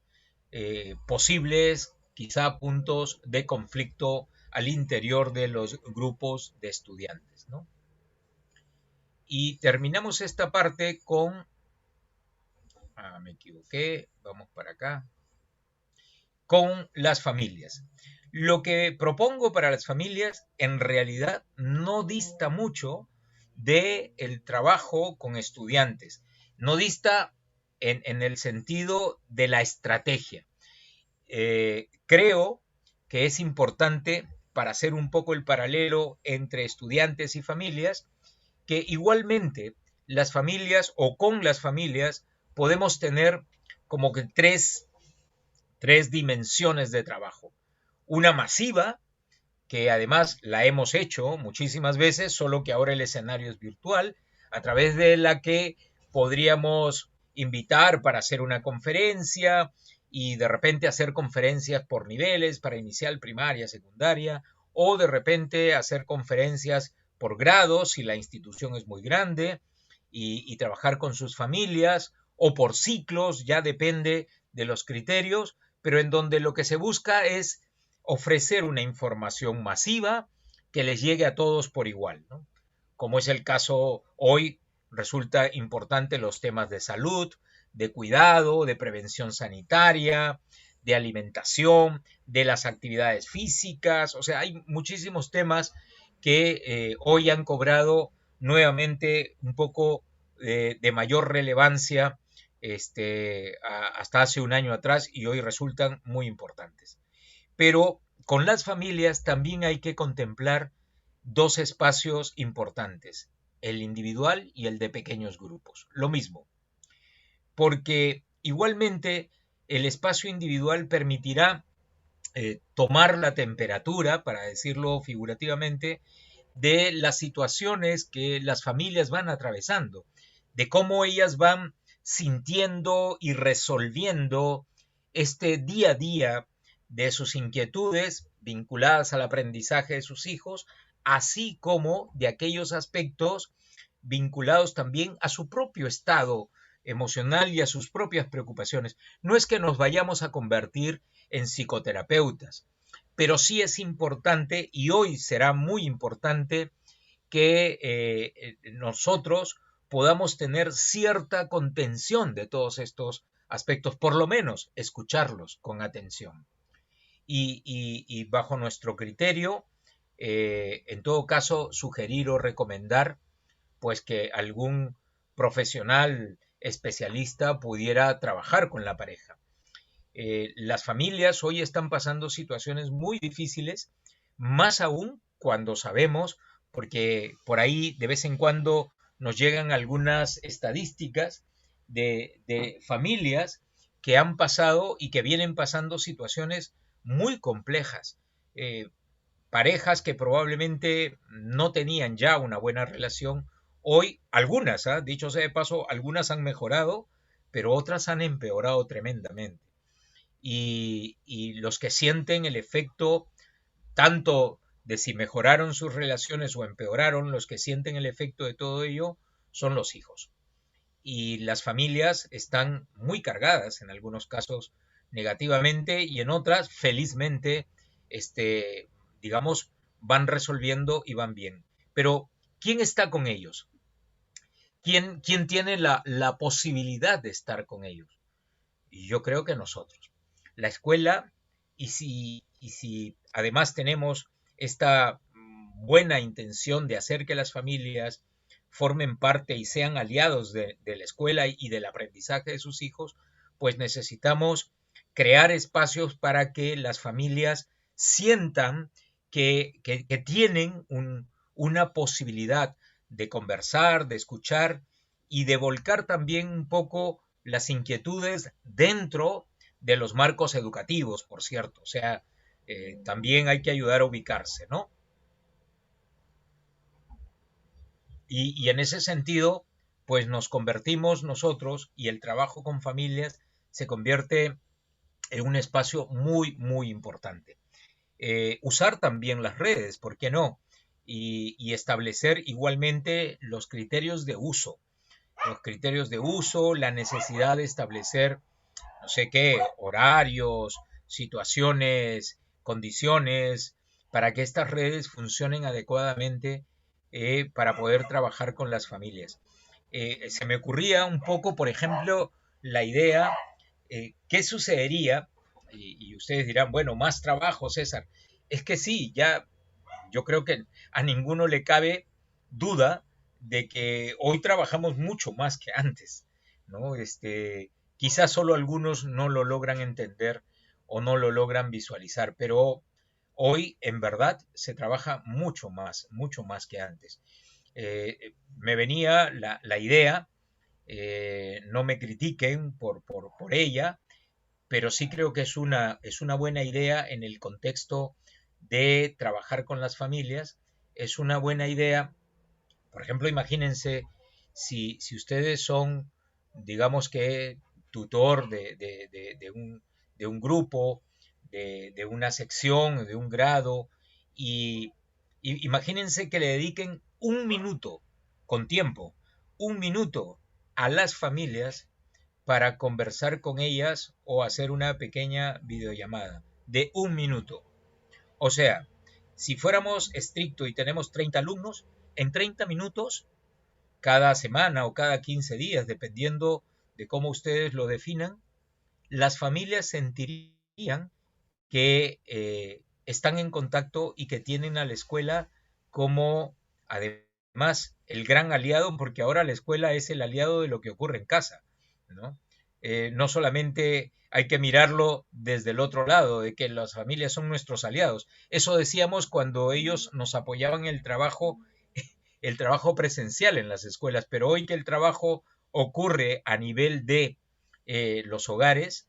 posibles quizá puntos de conflicto al interior de los grupos de estudiantes, ¿no? Y terminamos esta parte con, me equivoqué, vamos para acá, con las familias. Lo que propongo para las familias en realidad no dista mucho del trabajo con estudiantes, no dista en el sentido de la estrategia. Creo que es importante para hacer un poco el paralelo entre estudiantes y familias, que igualmente las familias o con las familias podemos tener como que tres dimensiones de trabajo. Una masiva, que además la hemos hecho muchísimas veces, solo que ahora el escenario es virtual, a través de la que podríamos invitar para hacer una conferencia y de repente hacer conferencias por niveles para inicial, primaria, secundaria, o de repente hacer conferencias por grados si la institución es muy grande y trabajar con sus familias, o por ciclos, ya depende de los criterios, pero en donde lo que se busca es ofrecer una información masiva que les llegue a todos por igual, ¿no? Como es el caso hoy, resulta importante los temas de salud, de cuidado, de prevención sanitaria, de alimentación, de las actividades físicas. O sea, hay muchísimos temas que hoy han cobrado nuevamente un poco de mayor relevancia hasta hace un año atrás y hoy resultan muy importantes. Pero con las familias también hay que contemplar dos espacios importantes, el individual y el de pequeños grupos. Lo mismo, porque igualmente el espacio individual permitirá tomar la temperatura, para decirlo figurativamente, de las situaciones que las familias van atravesando, de cómo ellas van sintiendo y resolviendo este día a día de sus inquietudes vinculadas al aprendizaje de sus hijos, así como de aquellos aspectos vinculados también a su propio estado emocional y a sus propias preocupaciones. No es que nos vayamos a convertir en psicoterapeutas, pero sí es importante y hoy será muy importante que nosotros podamos tener cierta contención de todos estos aspectos, por lo menos escucharlos con atención. Y bajo nuestro criterio, en todo caso, sugerir o recomendar pues que algún profesional especialista pudiera trabajar con la pareja. Las familias hoy están pasando situaciones muy difíciles, más aún cuando sabemos, porque por ahí de vez en cuando nos llegan algunas estadísticas de familias que han pasado y que vienen pasando situaciones muy complejas. Parejas que probablemente no tenían ya una buena relación, hoy algunas, dicho sea de paso, algunas han mejorado, pero otras han empeorado tremendamente. Y los que sienten el efecto tanto de si mejoraron sus relaciones o empeoraron, los que sienten el efecto de todo ello son los hijos. Y las familias están muy cargadas, en algunos casos negativamente y en otras felizmente, digamos, van resolviendo y van bien. Pero ¿quién está con ellos? ¿Quién tiene la posibilidad de estar con ellos? Y yo creo que nosotros. La escuela, y si además tenemos esta buena intención de hacer que las familias formen parte y sean aliados de la escuela y del aprendizaje de sus hijos, pues necesitamos crear espacios para que las familias sientan que tienen una posibilidad de conversar, de escuchar y de volcar también un poco las inquietudes dentro de los marcos educativos, por cierto. O sea, también hay que ayudar a ubicarse, ¿no? Y en ese sentido, pues nos convertimos nosotros y el trabajo con familias se convierte en un espacio muy, muy importante. Usar también las redes, ¿por qué no? Y establecer igualmente los criterios de uso. Los criterios de uso, la necesidad de establecer, no sé qué, horarios, situaciones, condiciones, para que estas redes funcionen adecuadamente para poder trabajar con las familias. Se me ocurría un poco, por ejemplo, la idea, ¿qué sucedería? Y ustedes dirán, bueno, más trabajo, César. Es que sí, ya yo creo que a ninguno le cabe duda de que hoy trabajamos mucho más que antes, ¿no? Quizás solo algunos no lo logran entender o no lo logran visualizar, pero hoy en verdad se trabaja mucho más que antes. Me venía la idea, no me critiquen por ella, pero sí creo que es una buena idea en el contexto de trabajar con las familias. Es una buena idea, por ejemplo, imagínense si ustedes son, digamos que, tutor de un grupo, de una sección, de un grado, y imagínense que le dediquen un minuto, con tiempo, un minuto a las familias para conversar con ellas o hacer una pequeña videollamada de un minuto. O sea, si fuéramos estrictos y tenemos 30 alumnos, en 30 minutos, cada semana o cada 15 días, dependiendo de cómo ustedes lo definan, las familias sentirían que están en contacto y que tienen a la escuela como, además, el gran aliado, porque ahora la escuela es el aliado de lo que ocurre en casa, ¿no? No solamente hay que mirarlo desde el otro lado, de que las familias son nuestros aliados. Eso decíamos cuando ellos nos apoyaban el trabajo presencial en las escuelas, pero hoy que el trabajo ocurre a nivel de los hogares,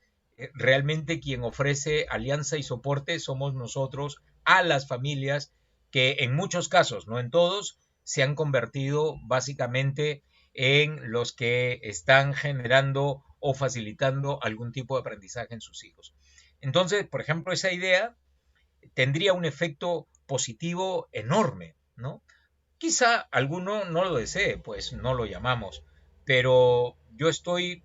realmente quien ofrece alianza y soporte somos nosotros a las familias que en muchos casos, no en todos, se han convertido básicamente en los que están generando o facilitando algún tipo de aprendizaje en sus hijos. Entonces, por ejemplo, esa idea tendría un efecto positivo enorme, ¿no? Quizá alguno no lo desee, pues no lo llamamos, pero yo estoy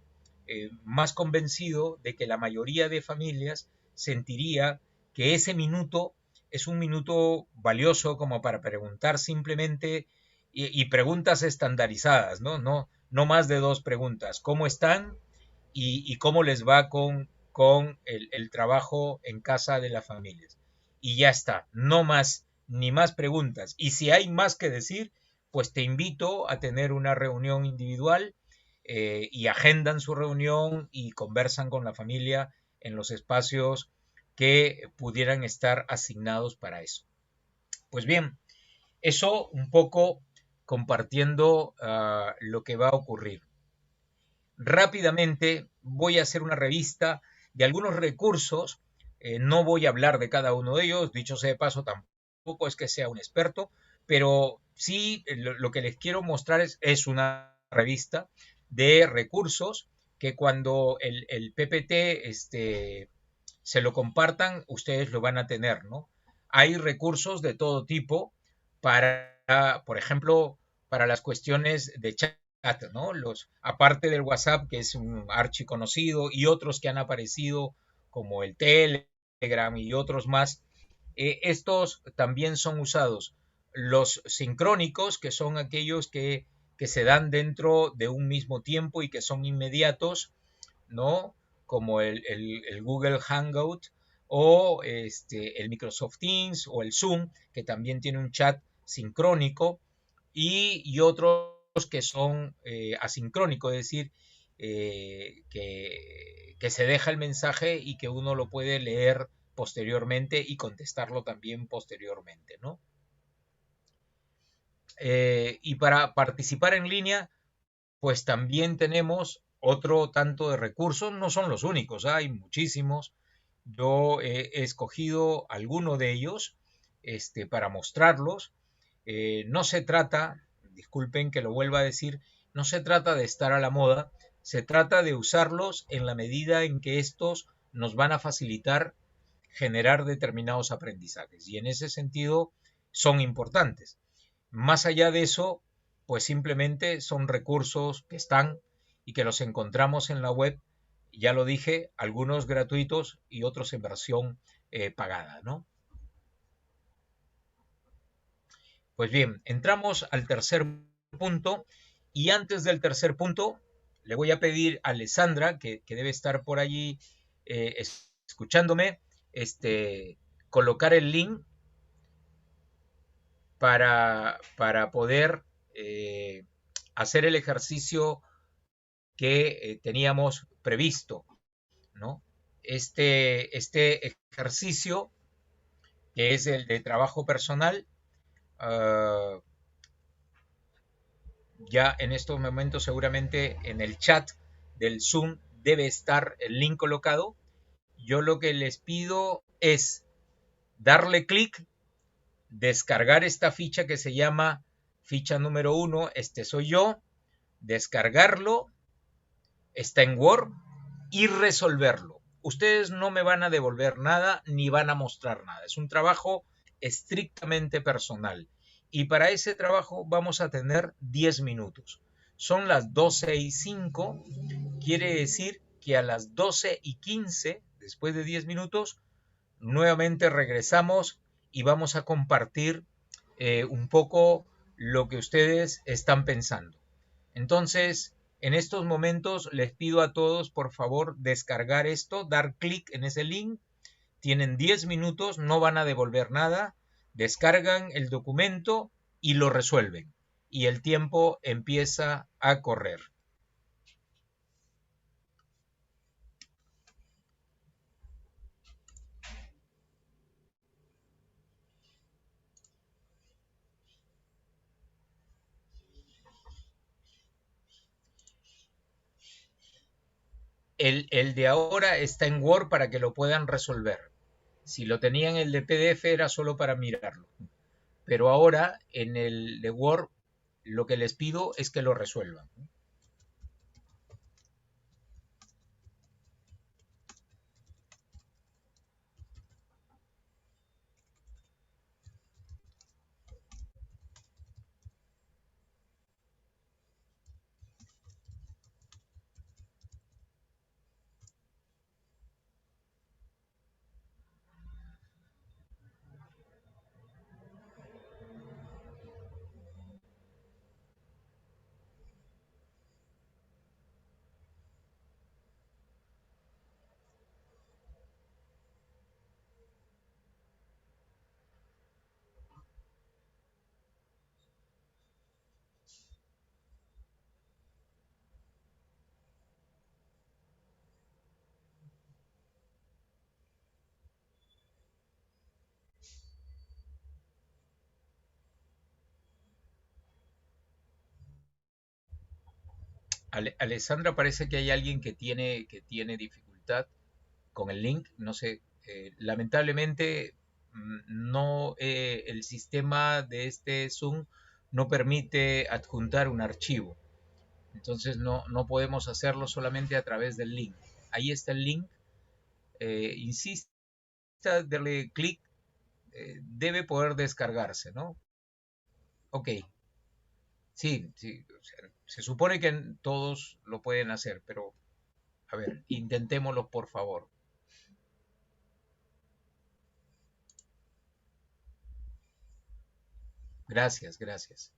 más convencido de que la mayoría de familias sentiría que ese minuto es un minuto valioso como para preguntar simplemente y preguntas estandarizadas, ¿no? No más de dos preguntas. ¿Cómo están? Y cómo les va con el trabajo en casa de las familias. Y ya está, no más, ni más preguntas. Y si hay más que decir, pues te invito a tener una reunión individual y agendan su reunión y conversan con la familia en los espacios que pudieran estar asignados para eso. Pues bien, eso un poco compartiendo lo que va a ocurrir. Rápidamente voy a hacer una revista de algunos recursos. No voy a hablar de cada uno de ellos, dicho sea de paso, tampoco es que sea un experto, pero sí lo que les quiero mostrar es una revista de recursos que cuando el PPT se lo compartan, ustedes lo van a tener, ¿no? Hay recursos de todo tipo para, por ejemplo, para las cuestiones de chat, ¿no? Aparte del WhatsApp, que es un archiconocido, y otros que han aparecido, como el Telegram y otros más, estos también son usados. Los sincrónicos, que son aquellos que se dan dentro de un mismo tiempo y que son inmediatos, ¿no? Como el Google Hangout o el Microsoft Teams o el Zoom, que también tiene un chat sincrónico, y otros que son asincrónicos, es decir, que se deja el mensaje y que uno lo puede leer posteriormente y contestarlo también posteriormente, ¿no? Y para participar en línea, pues también tenemos otro tanto de recursos, no son los únicos, hay muchísimos. Yo he escogido alguno de ellos para mostrarlos. No se trata, disculpen que lo vuelva a decir, no se trata de estar a la moda, se trata de usarlos en la medida en que estos nos van a facilitar generar determinados aprendizajes y en ese sentido son importantes. Más allá de eso, pues simplemente son recursos que están y que los encontramos en la web, ya lo dije, algunos gratuitos y otros en versión pagada, ¿no? Pues bien, entramos al tercer punto y antes del tercer punto le voy a pedir a Alessandra, que debe estar por allí escuchándome, colocar el link para poder hacer el ejercicio que teníamos previsto, ¿no? Este ejercicio, que es el de trabajo personal, uh, ya en estos momentos seguramente en el chat del Zoom debe estar el link colocado. Yo lo que les pido es darle clic, descargar esta ficha que se llama ficha número 1, este soy yo, descargarlo, está en Word, y resolverlo. Ustedes no me van a devolver nada ni van a mostrar nada. Es un trabajo estrictamente personal. Y para ese trabajo vamos a tener 10 minutos. Son las 12:05, quiere decir que a las 12:15, después de 10 minutos, nuevamente regresamos y vamos a compartir un poco lo que ustedes están pensando. Entonces, En estos momentos les pido a todos, por favor, descargar esto, dar clic en ese link. Tienen 10 minutos, no van a devolver nada. Descargan el documento y lo resuelven. Y el tiempo empieza a correr. El de ahora está en Word para que lo puedan resolver. Si lo tenían el de PDF era solo para mirarlo. Pero ahora en el de Word lo que les pido es que lo resuelvan. Alessandra, parece que hay alguien que tiene dificultad con el link. No sé, lamentablemente no, el sistema de este Zoom no permite adjuntar un archivo. Entonces no podemos hacerlo solamente a través del link. Ahí está el link. Insista, darle clic. Debe poder descargarse, ¿no? Ok, sí, sí. O sea, se supone que todos lo pueden hacer, pero a ver, intentémoslo por favor. Gracias, gracias.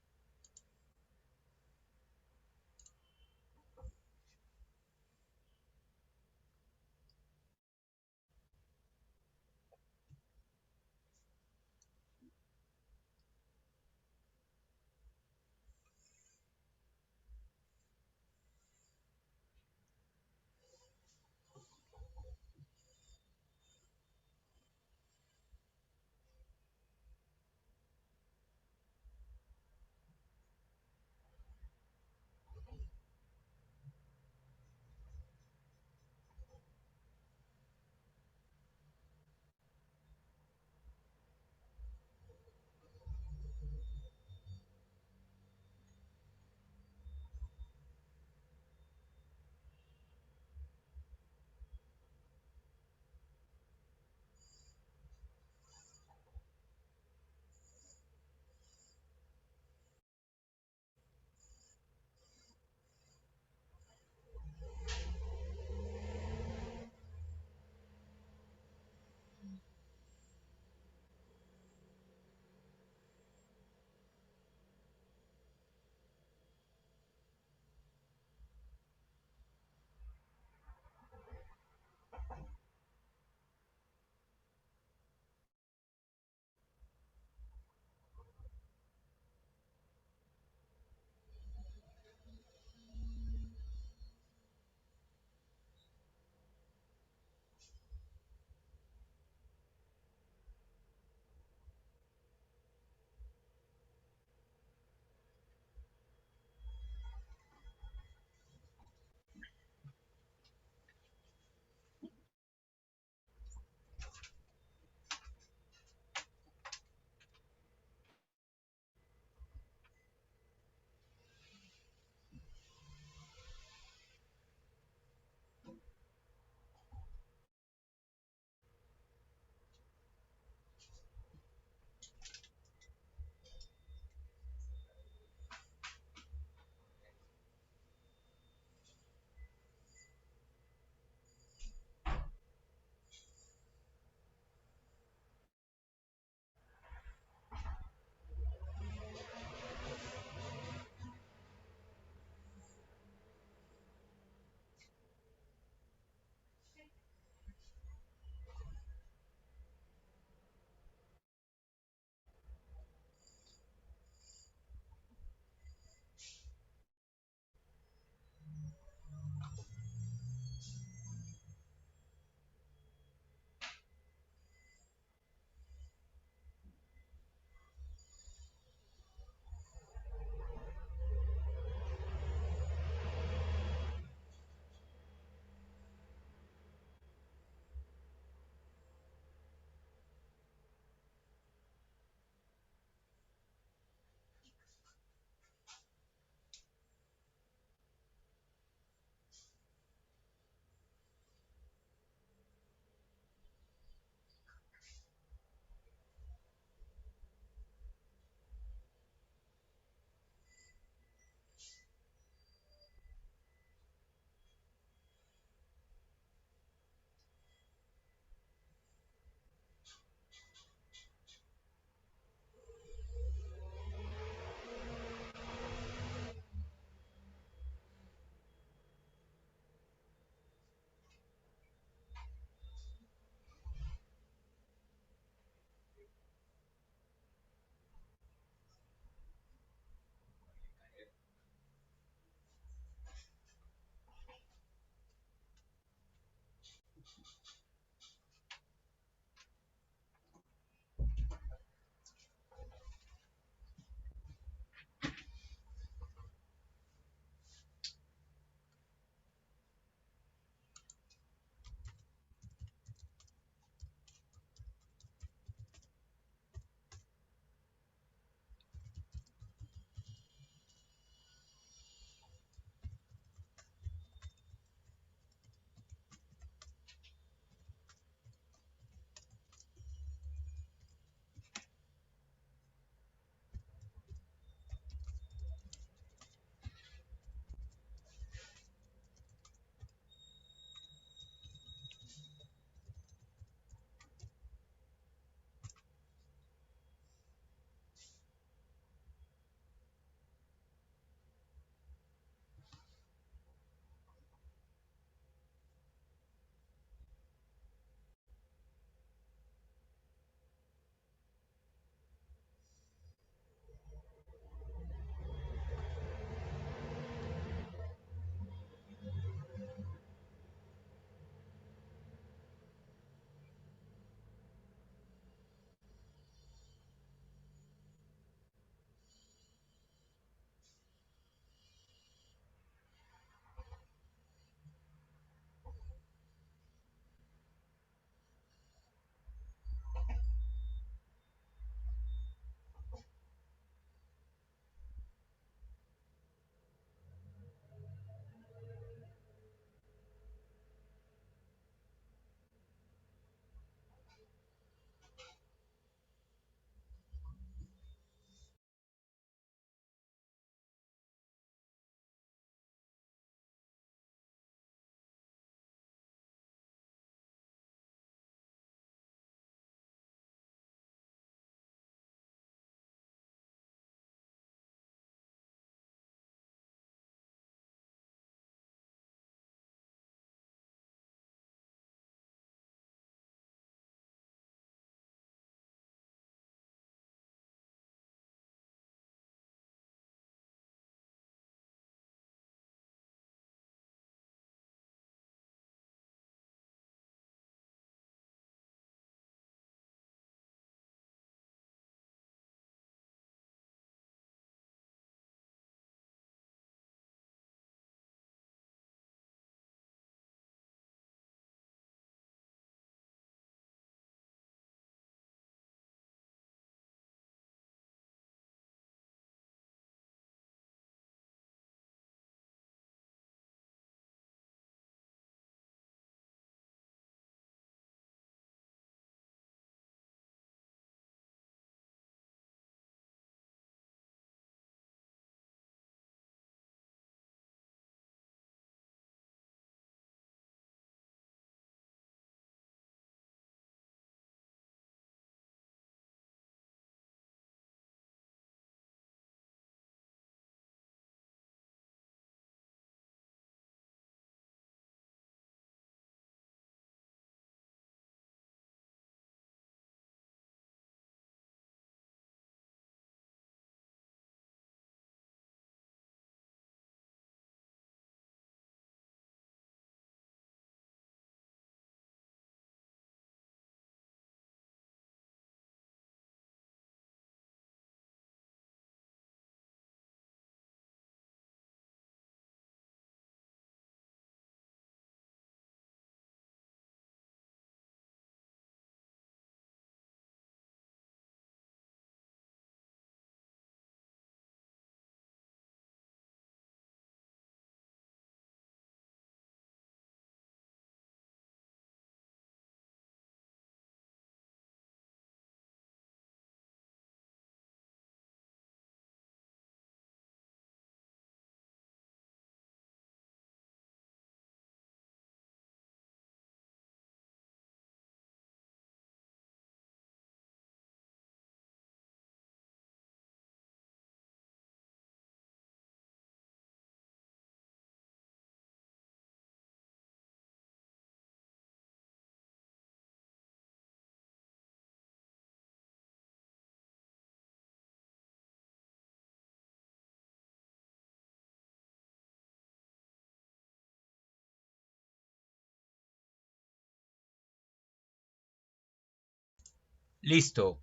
Listo.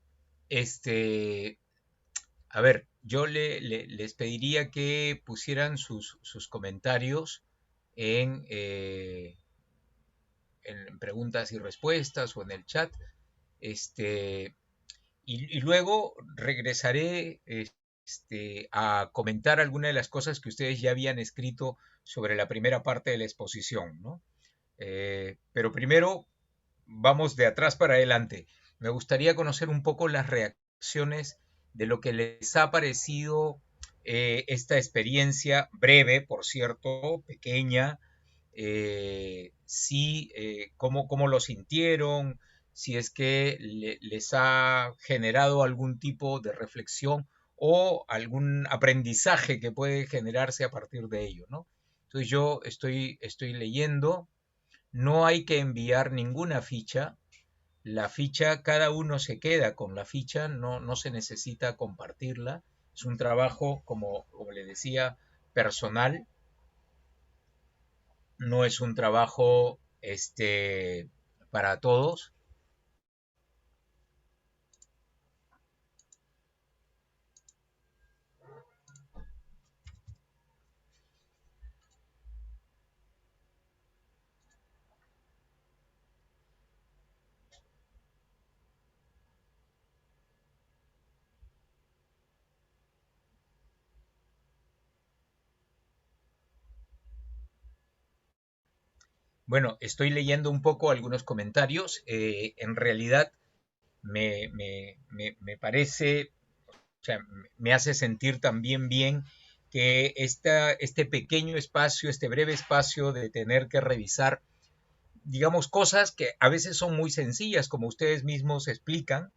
Este, a ver, yo les pediría que pusieran sus comentarios en, en preguntas y respuestas o en el chat. Este, y luego regresaré a comentar algunas de las cosas que ustedes ya habían escrito sobre la primera parte de la exposición, ¿no? Pero primero vamos de atrás para adelante. Me gustaría conocer un poco las reacciones de lo que les ha parecido esta experiencia breve, por cierto, pequeña, sí, cómo lo sintieron, si es que les ha generado algún tipo de reflexión o algún aprendizaje que puede generarse a partir de ello, ¿no? Entonces yo estoy leyendo, no hay que enviar ninguna ficha, la ficha, cada uno se queda con la ficha, no se necesita compartirla, es un trabajo, como le decía, personal, no es un trabajo para todos. Bueno, estoy leyendo un poco algunos comentarios. En realidad me parece, o sea, me hace sentir también bien que este pequeño espacio, este breve espacio de tener que revisar, digamos, cosas que a veces son muy sencillas, como ustedes mismos explican,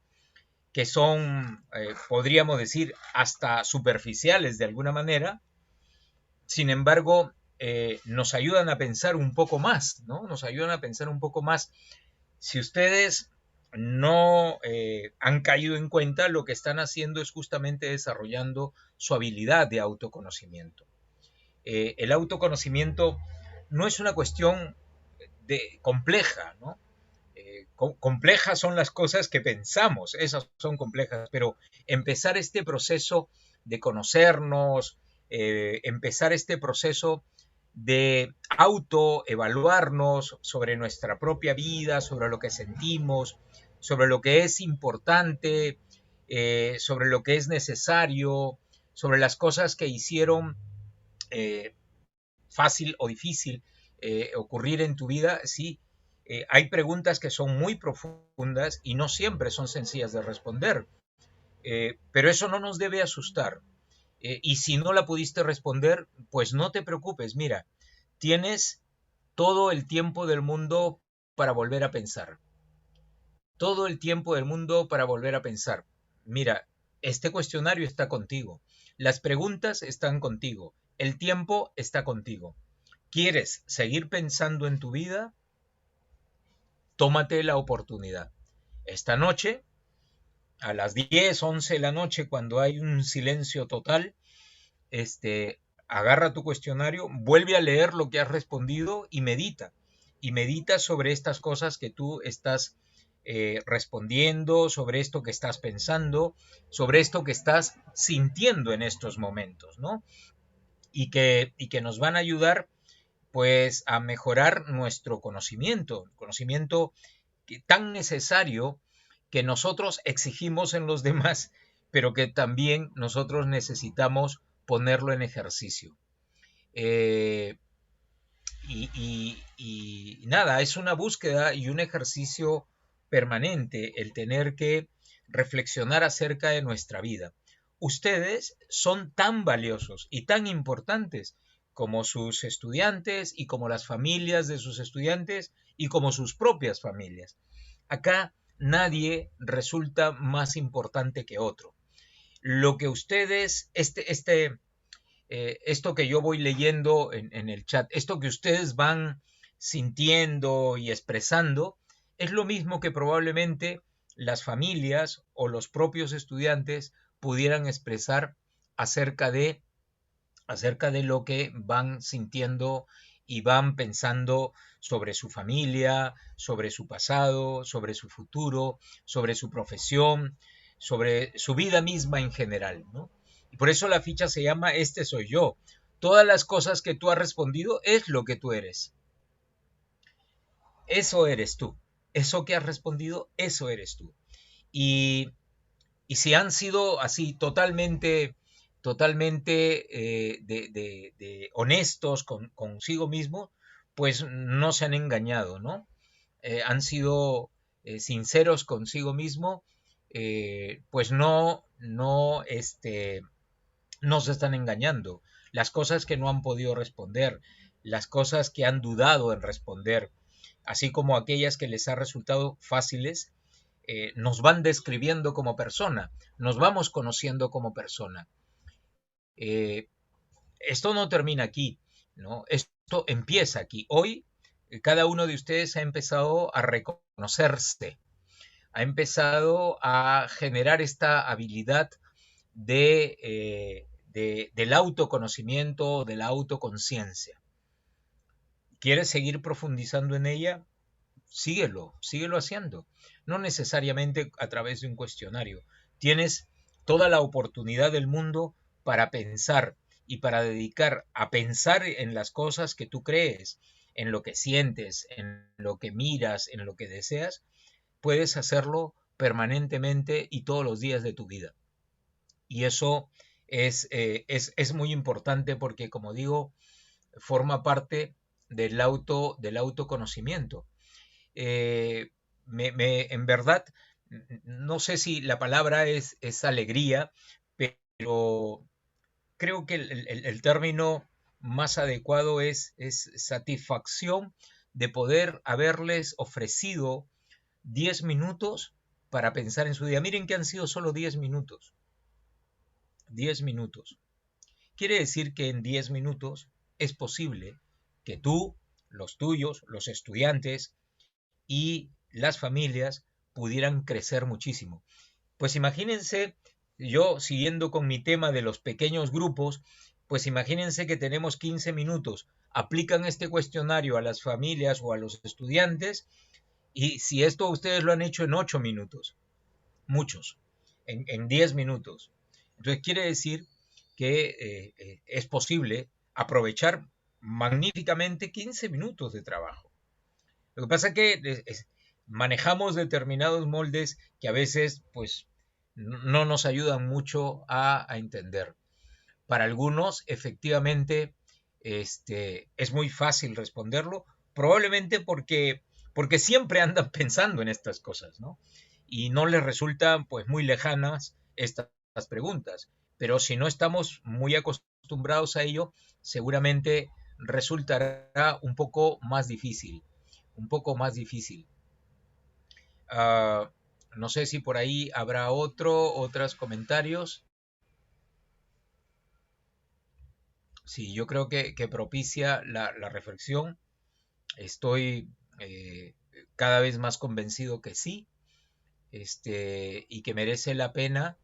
que son, podríamos decir, hasta superficiales de alguna manera. Sin embargo, nos ayudan a pensar un poco más, ¿no? Nos ayudan a pensar un poco más. Si ustedes no han caído en cuenta, lo que están haciendo es justamente desarrollando su habilidad de autoconocimiento. El autoconocimiento no es una cuestión compleja, ¿no? Complejas son las cosas que pensamos, esas son complejas, pero empezar este proceso de conocernos, empezar este proceso de autoevaluarnos sobre nuestra propia vida, sobre lo que sentimos, sobre lo que es importante, sobre lo que es necesario, sobre las cosas que hicieron eh, fácil o difícil ocurrir en tu vida, sí, hay preguntas que son muy profundas y no siempre son sencillas de responder, pero eso no nos debe asustar. Y si no la pudiste responder, pues no te preocupes, mira, tienes todo el tiempo del mundo para volver a pensar, todo el tiempo del mundo para volver a pensar. Mira, este cuestionario está contigo, las preguntas están contigo, el tiempo está contigo. ¿Quieres seguir pensando en tu vida? Tómate la oportunidad. Esta noche, a las 10, 11 de la noche, cuando hay un silencio total, agarra tu cuestionario, vuelve a leer lo que has respondido y medita. Y medita sobre estas cosas que tú estás respondiendo, sobre esto que estás pensando, sobre esto que estás sintiendo en estos momentos, ¿no? Y que nos van a ayudar pues a mejorar nuestro conocimiento tan necesario que nosotros exigimos en los demás, pero que también nosotros necesitamos ponerlo en ejercicio. Eh, y nada, es una búsqueda y un ejercicio permanente el tener que reflexionar acerca de nuestra vida. Ustedes son tan valiosos y tan importantes como sus estudiantes y como las familias de sus estudiantes y como sus propias familias. Acá nadie resulta más importante que otro. Lo que ustedes, esto que yo voy leyendo en el chat, esto que ustedes van sintiendo y expresando, es lo mismo que probablemente las familias o los propios estudiantes pudieran expresar acerca de, acerca de lo que van sintiendo y van pensando sobre su familia, sobre su pasado, sobre su futuro, sobre su profesión, sobre su vida misma en general, ¿no? Y por eso la ficha se llama Este soy yo. Todas las cosas que tú has respondido es lo que tú eres. Eso eres tú. Eso que has respondido, eso eres tú. Y, y si han sido así totalmente de honestos consigo mismo, pues no se han engañado, ¿no? Han sido sinceros consigo mismo, pues no se están engañando. Las cosas que no han podido responder, las cosas que han dudado en responder, así como aquellas que les ha resultado fáciles, nos van describiendo como persona, nos vamos conociendo como persona. Eh, Esto no termina aquí, ¿no? Esto empieza aquí. Hoy cada uno de ustedes ha empezado a reconocerse, ha empezado a generar esta habilidad del autoconocimiento, de la autoconciencia. ¿Quieres seguir profundizando en ella? Síguelo haciendo. No necesariamente a través de un cuestionario. Tienes toda la oportunidad del mundo para pensar y para dedicar a pensar en las cosas que tú crees, en lo que sientes, en lo que miras, en lo que deseas. Puedes hacerlo permanentemente y todos los días de tu vida. Y eso es muy importante porque, como digo, forma parte del autoconocimiento. En verdad, no sé si la palabra es alegría, pero creo que el término más adecuado es satisfacción de poder haberles ofrecido 10 minutos para pensar en su día. Miren que han sido solo 10 minutos. 10 minutos. Quiere decir que en 10 minutos es posible que tú, los tuyos, los estudiantes y las familias pudieran crecer muchísimo. Pues imagínense, yo siguiendo con mi tema de los pequeños grupos, pues imagínense que tenemos 15 minutos, aplican este cuestionario a las familias o a los estudiantes y si esto ustedes lo han hecho en 8 minutos, muchos, en 10 minutos. Entonces quiere decir que es posible aprovechar magníficamente 15 minutos de trabajo. Lo que pasa es que manejamos determinados moldes que a veces pues no nos ayudan mucho a entender. Para algunos efectivamente es muy fácil responderlo, probablemente porque siempre andan pensando en estas cosas, ¿no? Y no les resultan pues muy lejanas estas preguntas. Pero si no estamos muy acostumbrados a ello, seguramente resultará un poco más difícil. Un poco más difícil. Uh, no sé si por ahí habrá otros comentarios. Sí, yo creo que propicia la reflexión. Estoy cada vez más convencido que sí, y que merece la pena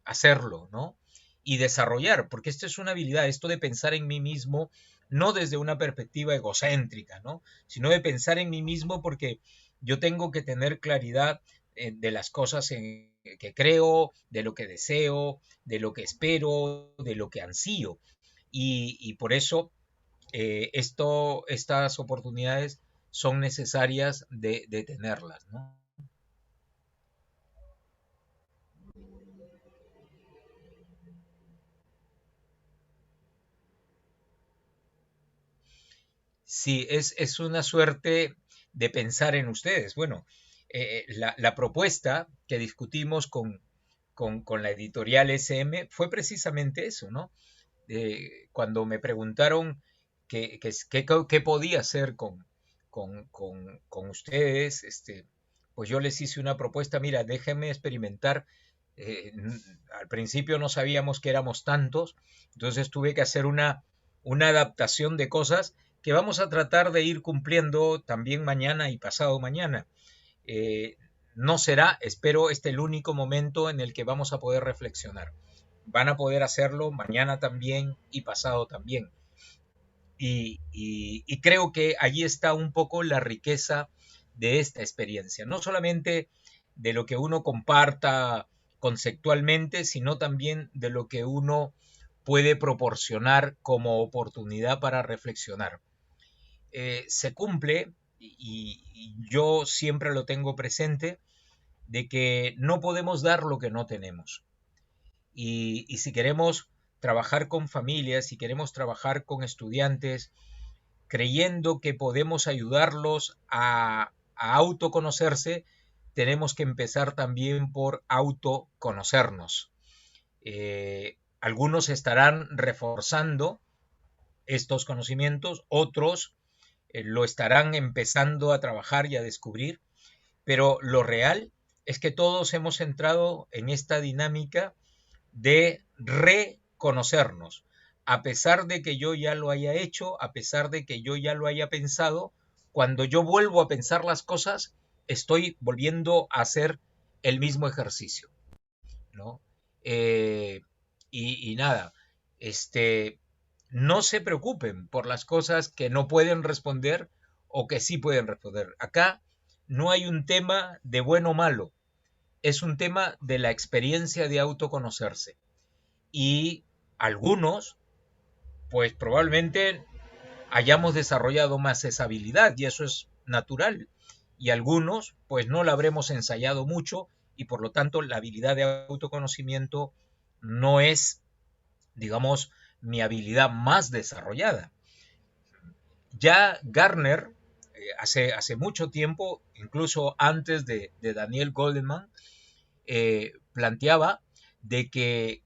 hacerlo, ¿no? Y desarrollar, porque esto es una habilidad, esto de pensar en mí mismo, no desde una perspectiva egocéntrica, ¿no? Sino de pensar en mí mismo porque yo tengo que tener claridad de las cosas que creo, de lo que deseo, de lo que espero, de lo que ansío. Y por eso estas oportunidades son necesarias de tenerlas, ¿no? Sí, es una suerte de pensar en ustedes. Bueno, la propuesta que discutimos con la editorial SM fue precisamente eso, ¿no? Cuando me preguntaron qué podía hacer con ustedes, pues yo les hice una propuesta, mira, déjenme experimentar. eh, Al principio no sabíamos que éramos tantos, entonces tuve que hacer una adaptación de cosas que vamos a tratar de ir cumpliendo también mañana y pasado mañana. Eh, no será, espero, el único momento en el que vamos a poder reflexionar. van a poder hacerlo mañana también y pasado también. Y creo que allí está un poco la riqueza de esta experiencia, no solamente de lo que uno comparta conceptualmente, sino también de lo que uno puede proporcionar como oportunidad para reflexionar. Se cumple, y yo siempre lo tengo presente, de que no podemos dar lo que no tenemos. Y si queremos trabajar con familias, si queremos trabajar con estudiantes, creyendo que podemos ayudarlos a autoconocerse, tenemos que empezar también por autoconocernos. Algunos estarán reforzando estos conocimientos, otros lo estarán empezando a trabajar y a descubrir, pero lo real es que todos hemos entrado en esta dinámica de reconocernos. A pesar de que yo ya lo haya hecho, a pesar de que yo ya lo haya pensado, cuando yo vuelvo a pensar las cosas, estoy volviendo a hacer el mismo ejercicio, ¿no? Eh, y nada, este, no se preocupen por las cosas que no pueden responder o que sí pueden responder. Acá no hay un tema de bueno o malo, es un tema de la experiencia de autoconocerse. Y algunos, pues probablemente hayamos desarrollado más esa habilidad y eso es natural. Y algunos, pues no la habremos ensayado mucho y por lo tanto la habilidad de autoconocimiento no es, digamos, mi habilidad más desarrollada. Ya Garner, hace mucho tiempo, incluso antes de Daniel Goleman, planteaba de que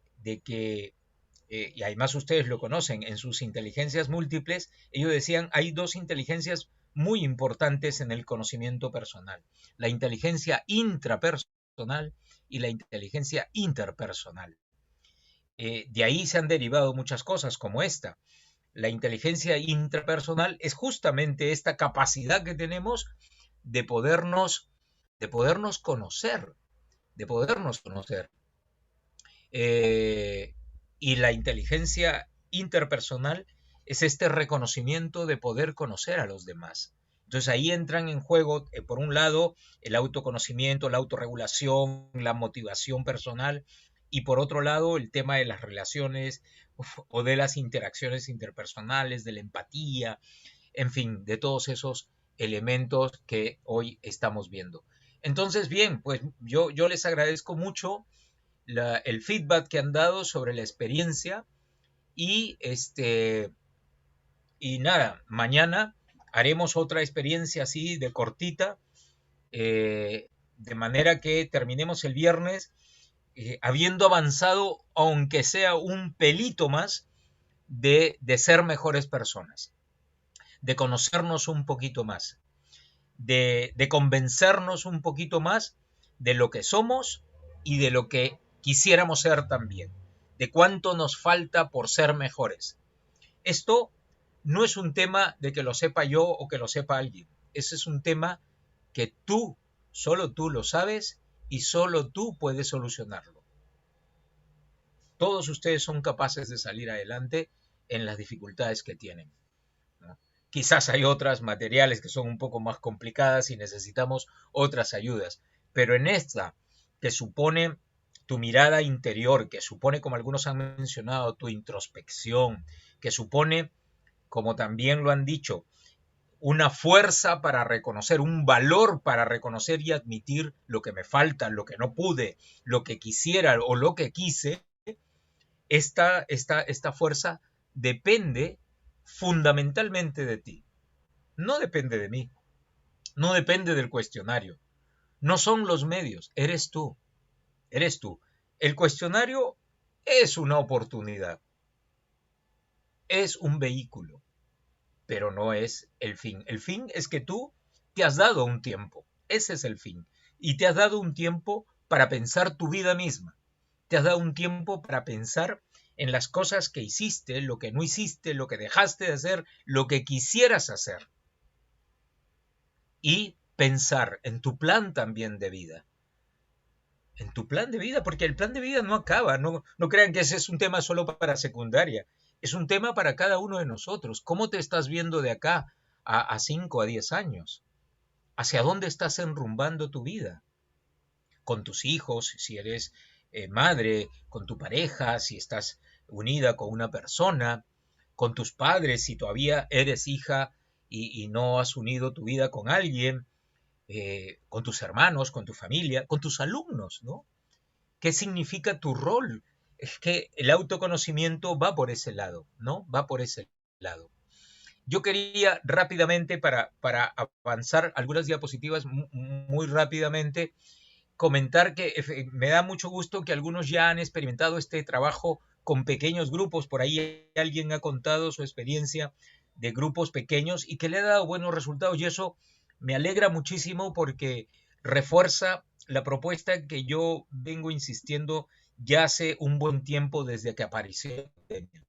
y además ustedes lo conocen, en sus inteligencias múltiples, ellos decían, hay dos inteligencias muy importantes en el conocimiento personal, la inteligencia intrapersonal y la inteligencia interpersonal. De ahí se han derivado muchas cosas como esta. La inteligencia intrapersonal es justamente esta capacidad que tenemos de podernos, de podernos conocer, de podernos conocer. Eh, y la inteligencia interpersonal es este reconocimiento de poder conocer a los demás. Entonces ahí entran en juego, por un lado, el autoconocimiento, la autorregulación, la motivación personal, y por otro lado, el tema de las relaciones o de las interacciones interpersonales, de la empatía, en fin, de todos esos elementos que hoy estamos viendo. Entonces, bien, pues yo les agradezco mucho el feedback que han dado sobre la experiencia y y nada, mañana haremos otra experiencia así de cortita, de manera que terminemos el viernes habiendo avanzado, aunque sea un pelito más, de ser mejores personas, de conocernos un poquito más, de convencernos un poquito más de lo que somos y de lo que quisiéramos ser también, de cuánto nos falta por ser mejores. Esto no es un tema de que lo sepa yo o que lo sepa alguien. Ese es un tema que tú, solo tú lo sabes y solo tú puedes solucionarlo. Todos ustedes son capaces de salir adelante en las dificultades que tienen, ¿no? Quizás hay otras materiales que son un poco más complicadas y necesitamos otras ayudas, pero en esta, que supone tu mirada interior, que supone, como algunos han mencionado, tu introspección, que supone, como también lo han dicho, una fuerza para reconocer, un valor para reconocer y admitir lo que me falta, lo que no pude, lo que quisiera o lo que quise, esta fuerza depende fundamentalmente de ti. No depende de mí, no depende del cuestionario, no son los medios, eres tú, eres tú. El cuestionario es una oportunidad, es un vehículo, pero no es el fin. El fin es que tú te has dado un tiempo, ese es el fin, y te has dado un tiempo para pensar tu vida misma, te has dado un tiempo para pensar en las cosas que hiciste, lo que no hiciste, lo que dejaste de hacer, lo que quisieras hacer. Y pensar en tu plan también de vida. en tu plan de vida, porque el plan de vida no acaba, no crean que ese es un tema solo para secundaria, es un tema para cada uno de nosotros. ¿Cómo te estás viendo de acá a 5, a 10 años? ¿Hacia dónde estás enrumbando tu vida? Con tus hijos, si eres madre, con tu pareja, si estás unida con una persona, con tus padres, si todavía eres hija y no has unido tu vida con alguien, con tus hermanos, con tu familia, con tus alumnos, ¿no? ¿Qué significa tu rol? Es que el autoconocimiento va por ese lado, ¿no? Va por ese lado. Yo quería rápidamente, para avanzar algunas diapositivas muy rápidamente, comentar que me da mucho gusto que algunos ya han experimentado este trabajo con pequeños grupos. Por ahí alguien ha contado su experiencia de grupos pequeños y que le ha dado buenos resultados, y eso me alegra muchísimo porque refuerza la propuesta que yo vengo insistiendo ya hace un buen tiempo desde que apareció la pandemia.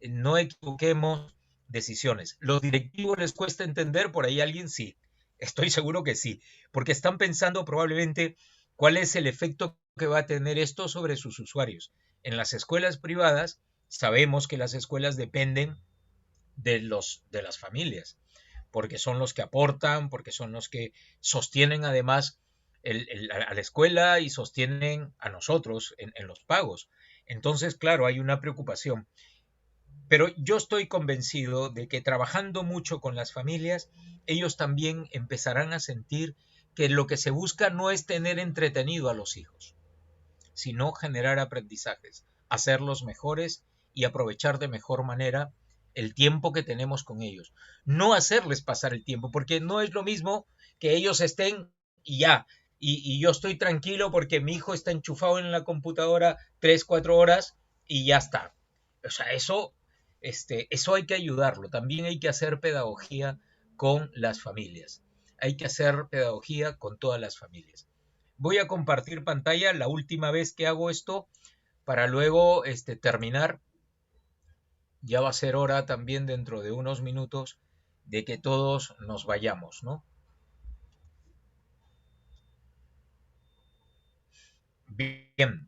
No equivoquemos decisiones. ¿Los directivos les cuesta entender? Por ahí alguien sí. Estoy seguro que sí, porque están pensando probablemente cuál es el efecto que va a tener esto sobre sus usuarios. En las escuelas privadas sabemos que las escuelas dependen de las familias, porque son los que aportan, porque son los que sostienen además a la escuela y sostienen a nosotros en los pagos. Entonces, claro, hay una preocupación. Pero yo estoy convencido de que trabajando mucho con las familias, ellos también empezarán a sentir que lo que se busca no es tener entretenido a los hijos, sino generar aprendizajes, hacerlos mejores y aprovechar de mejor manera el tiempo que tenemos con ellos. No hacerles pasar el tiempo, porque no es lo mismo que ellos estén y ya, y yo estoy tranquilo porque mi hijo está enchufado en la computadora 3 4 horas y ya está. O sea, eso hay que ayudarlo. También hay que hacer pedagogía con las familias. Hay que hacer pedagogía con todas las familias. Voy a compartir pantalla la última vez que hago esto para luego terminar. Ya va a ser hora también dentro de unos minutos de que todos nos vayamos, ¿no? Bien,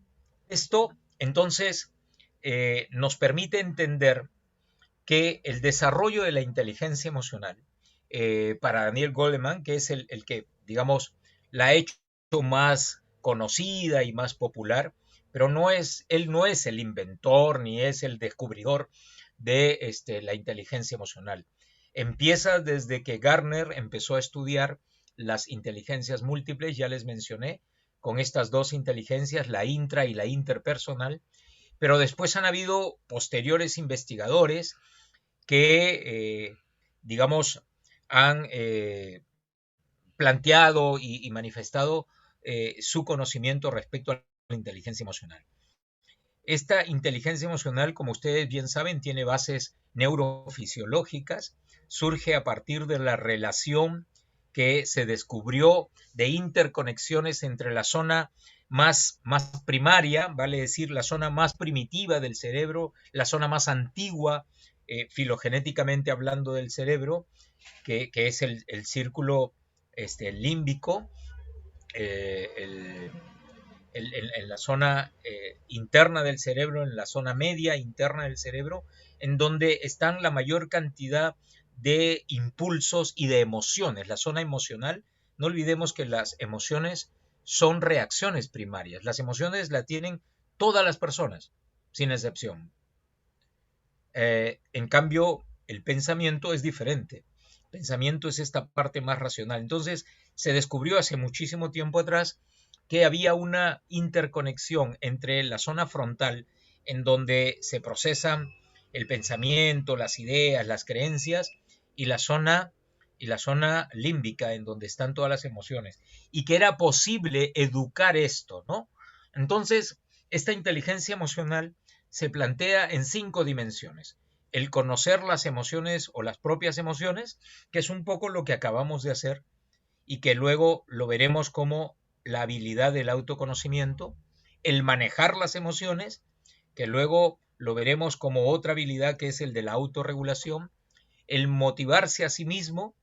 esto entonces nos permite entender que el desarrollo de la inteligencia emocional, para Daniel Goleman, que es el que, digamos, la ha hecho más conocida y más popular, pero él no es el inventor ni es el descubridor de la inteligencia emocional. Empieza desde que Gartner empezó a estudiar las inteligencias múltiples, ya les mencioné, con estas dos inteligencias, la intra y la interpersonal, pero después han habido posteriores investigadores que, digamos, han planteado y manifestado su conocimiento respecto a la inteligencia emocional. Esta inteligencia emocional, como ustedes bien saben, tiene bases neurofisiológicas, surge a partir de la relación que se descubrió de interconexiones entre la zona más primaria, vale decir, la zona más primitiva del cerebro, la zona más antigua, filogenéticamente hablando del cerebro, que es el círculo límbico, en la zona interna del cerebro, en la zona media interna del cerebro, en donde están la mayor cantidad de impulsos y de emociones. La zona emocional, no olvidemos que las emociones son reacciones primarias. Las emociones las tienen todas las personas, sin excepción. En cambio, el pensamiento es diferente. El pensamiento es esta parte más racional. Entonces, se descubrió hace muchísimo tiempo atrás que había una interconexión entre la zona frontal, en donde se procesan el pensamiento, las ideas, las creencias, y la zona límbica, en donde están todas las emociones, y que era posible educar esto, ¿no? Entonces, esta inteligencia emocional se plantea en 5 dimensiones. El conocer las emociones o las propias emociones, que es un poco lo que acabamos de hacer y que luego lo veremos como la habilidad del autoconocimiento. El manejar las emociones, que luego lo veremos como otra habilidad, que es el de la autorregulación. El motivarse a sí mismo,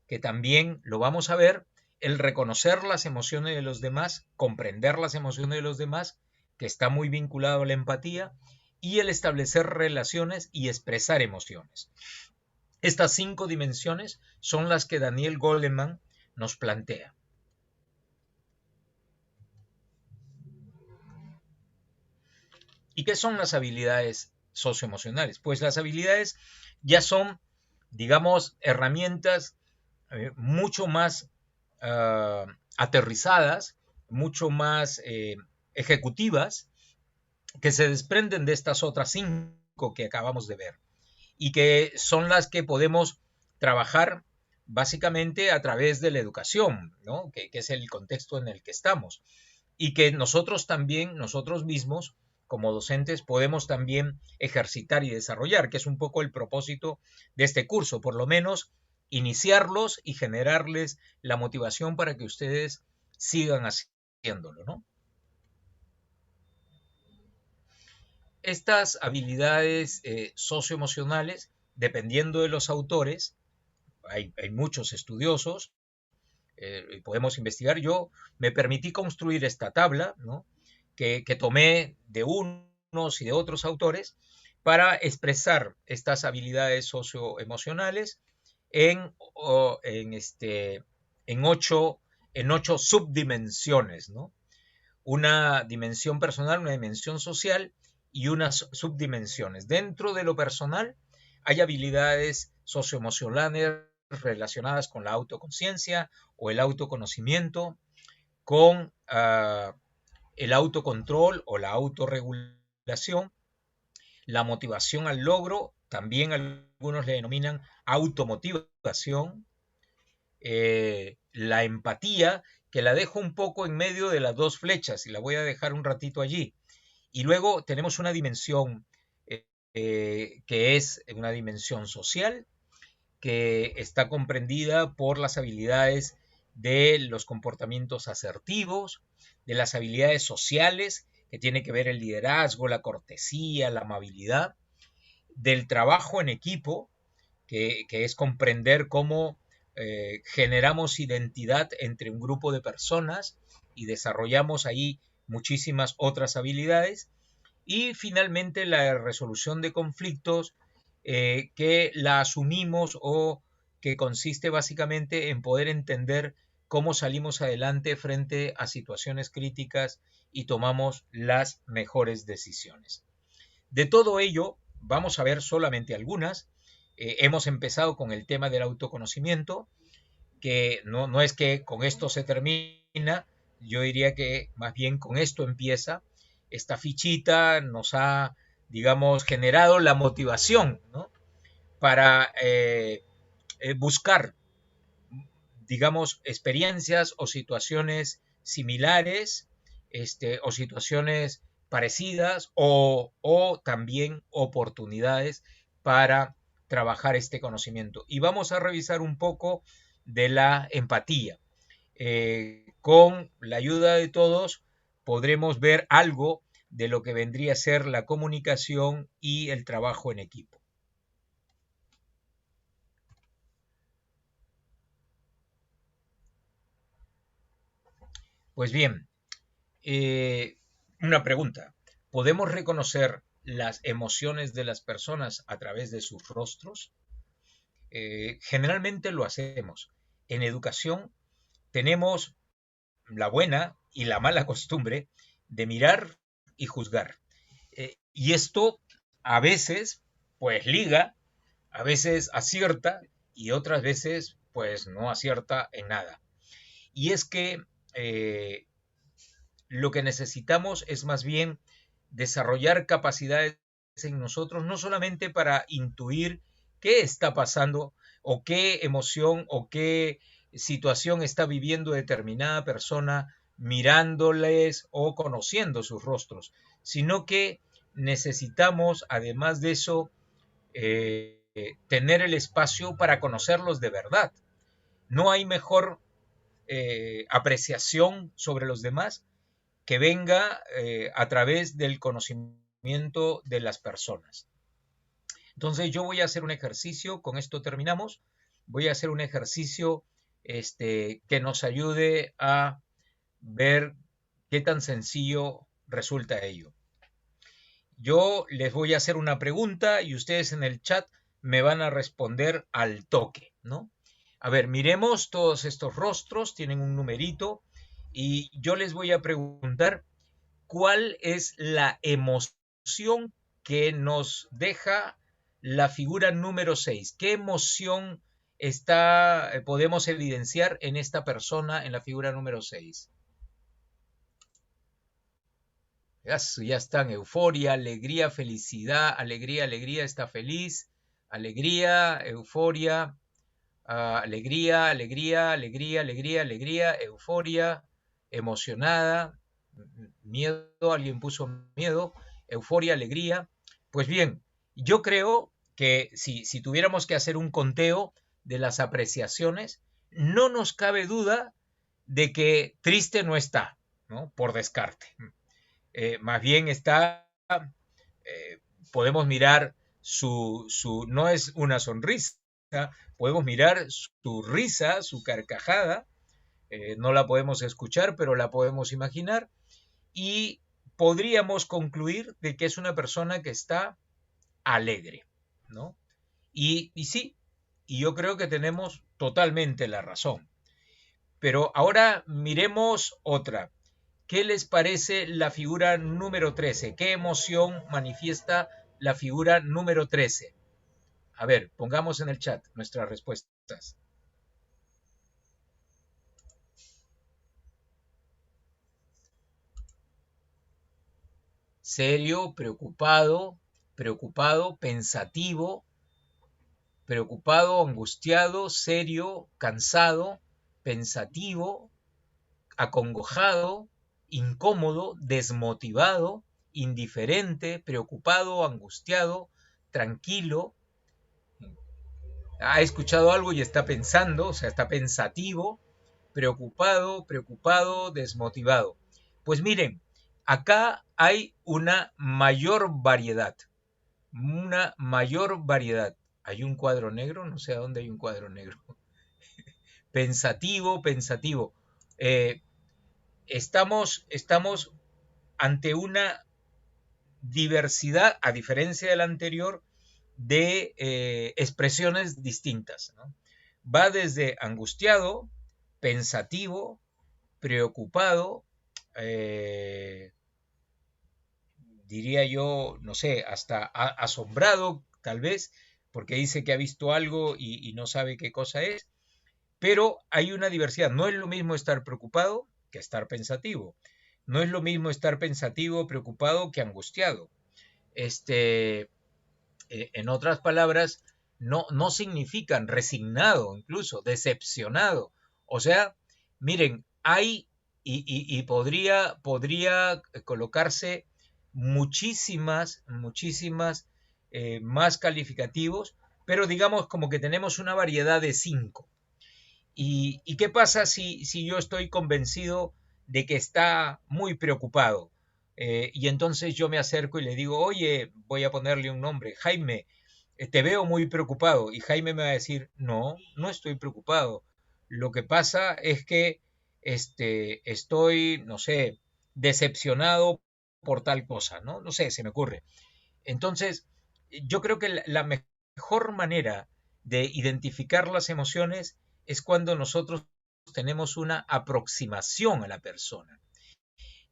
que también lo vamos a ver, el reconocer las emociones de los demás, comprender las emociones de los demás, que está muy vinculado a la empatía, y el establecer relaciones y expresar emociones. Estas 5 dimensiones son las que Daniel Goleman nos plantea. ¿Y qué son las habilidades socioemocionales? Pues las habilidades ya son, digamos, herramientas mucho más aterrizadas, mucho más ejecutivas, que se desprenden de estas otras 5 que acabamos de ver y que son las que podemos trabajar básicamente a través de la educación, ¿no? que es el contexto en el que estamos, y que nosotros también, nosotros mismos, como docentes, podemos también ejercitar y desarrollar, que es un poco el propósito de este curso, por lo menos iniciarlos y generarles la motivación para que ustedes sigan haciéndolo, ¿no? Estas habilidades socioemocionales, dependiendo de los autores, hay muchos estudiosos, podemos investigar. Yo me permití construir esta tabla, ¿no? que tomé de unos y de otros autores para expresar estas habilidades socioemocionales en, en, ocho, en 8 subdimensiones, ¿no? Una dimensión personal, una dimensión social y unas subdimensiones. Dentro de lo personal hay habilidades socioemocionales relacionadas con la autoconciencia o el autoconocimiento, con el autocontrol o la autorregulación, la motivación al logro, también algunos le denominan automotivación, la empatía, que la dejo un poco en medio de las 2 flechas y la voy a dejar un ratito allí. Y luego tenemos una dimensión que es una dimensión social, que está comprendida por las habilidades de los comportamientos asertivos, de las habilidades sociales, que tiene que ver el liderazgo, la cortesía, la amabilidad, del trabajo en equipo, que es comprender cómo generamos identidad entre un grupo de personas y desarrollamos ahí muchísimas otras habilidades. Y finalmente la resolución de conflictos, que la asumimos o que consiste básicamente en poder entender cómo salimos adelante frente a situaciones críticas y tomamos las mejores decisiones. De todo ello, vamos a ver solamente algunas. Hemos empezado con el tema del autoconocimiento, que no es que con esto se termina, yo diría que más bien con esto empieza. Esta fichita nos ha, digamos, generado la motivación, ¿no? Para buscar, digamos, experiencias o situaciones similares, o situaciones parecidas o también oportunidades para trabajar este conocimiento. Y vamos a revisar un poco de la empatía. Con la ayuda de todos podremos ver algo de lo que vendría a ser la comunicación y el trabajo en equipo. Pues bien, una pregunta. ¿Podemos reconocer las emociones de las personas a través de sus rostros? Generalmente lo hacemos. En educación tenemos la buena y la mala costumbre de mirar y juzgar. Y esto a veces pues liga, a veces acierta y otras veces pues no acierta en nada. Y es que lo que necesitamos es más bien desarrollar capacidades en nosotros, no solamente para intuir qué está pasando o qué emoción o qué situación está viviendo determinada persona mirándoles o conociendo sus rostros, sino que necesitamos, además de eso, tener el espacio para conocerlos de verdad. No hay mejor apreciación sobre los demás que venga a través del conocimiento de las personas. Entonces yo voy a hacer un ejercicio, con esto terminamos, voy a hacer un ejercicio que nos ayude a ver qué tan sencillo resulta ello. Yo les voy a hacer una pregunta y ustedes en el chat me van a responder al toque, ¿no? A ver, miremos todos estos rostros, tienen un numerito y yo les voy a preguntar cuál es la emoción que nos deja la figura número 6. ¿Qué emoción podemos evidenciar en esta persona en la figura número 6? Ya están, euforia, alegría, felicidad, alegría, alegría, está feliz, alegría, euforia, alegría, alegría, alegría, alegría, alegría, euforia, emocionada, miedo, alguien puso miedo, euforia, alegría. Pues bien, yo creo que si tuviéramos que hacer un conteo de las apreciaciones, no nos cabe duda de que triste no está, ¿no? Por descarte. Más bien está, eh, podemos mirar no es una sonrisa, podemos mirar su risa, su carcajada, no la podemos escuchar, pero la podemos imaginar, y podríamos concluir de que es una persona que está alegre, ¿no? Y sí, y yo creo que tenemos totalmente la razón. Pero ahora miremos otra. ¿Qué les parece la figura número 13? ¿Qué emoción manifiesta la figura número 13? A ver, pongamos en el chat nuestras respuestas. Serio, preocupado, pensativo, preocupado, angustiado, serio, cansado, pensativo, acongojado, incómodo, desmotivado, indiferente, preocupado, angustiado, tranquilo. Ha escuchado algo y está pensando, o sea, está pensativo, preocupado, desmotivado. Pues miren, acá hay una mayor variedad, una mayor variedad. Hay un cuadro negro, no sé a dónde hay un cuadro negro. Pensativo. Eh, estamos ante una diversidad, a diferencia del anterior, de expresiones distintas, ¿no? Va desde angustiado, pensativo, preocupado, eh, diría yo, no sé, hasta asombrado tal vez, porque dice que ha visto algo y no sabe qué cosa es, pero hay una diversidad. No es lo mismo estar preocupado que estar pensativo. No es lo mismo estar pensativo, preocupado que angustiado. En otras palabras, no significan resignado, incluso decepcionado. O sea, miren, hay y podría colocarse muchísimas más calificativos, pero digamos como que tenemos una variedad de 5. ¿Y qué pasa si yo estoy convencido de que está muy preocupado? Y entonces yo me acerco y le digo, oye, voy a ponerle un nombre, Jaime, te veo muy preocupado. Y Jaime me va a decir, no estoy preocupado. Lo que pasa es que estoy, no sé, decepcionado por tal cosa, ¿no? No sé, se me ocurre. Entonces, yo creo que la mejor manera de identificar las emociones es cuando nosotros tenemos una aproximación a la persona.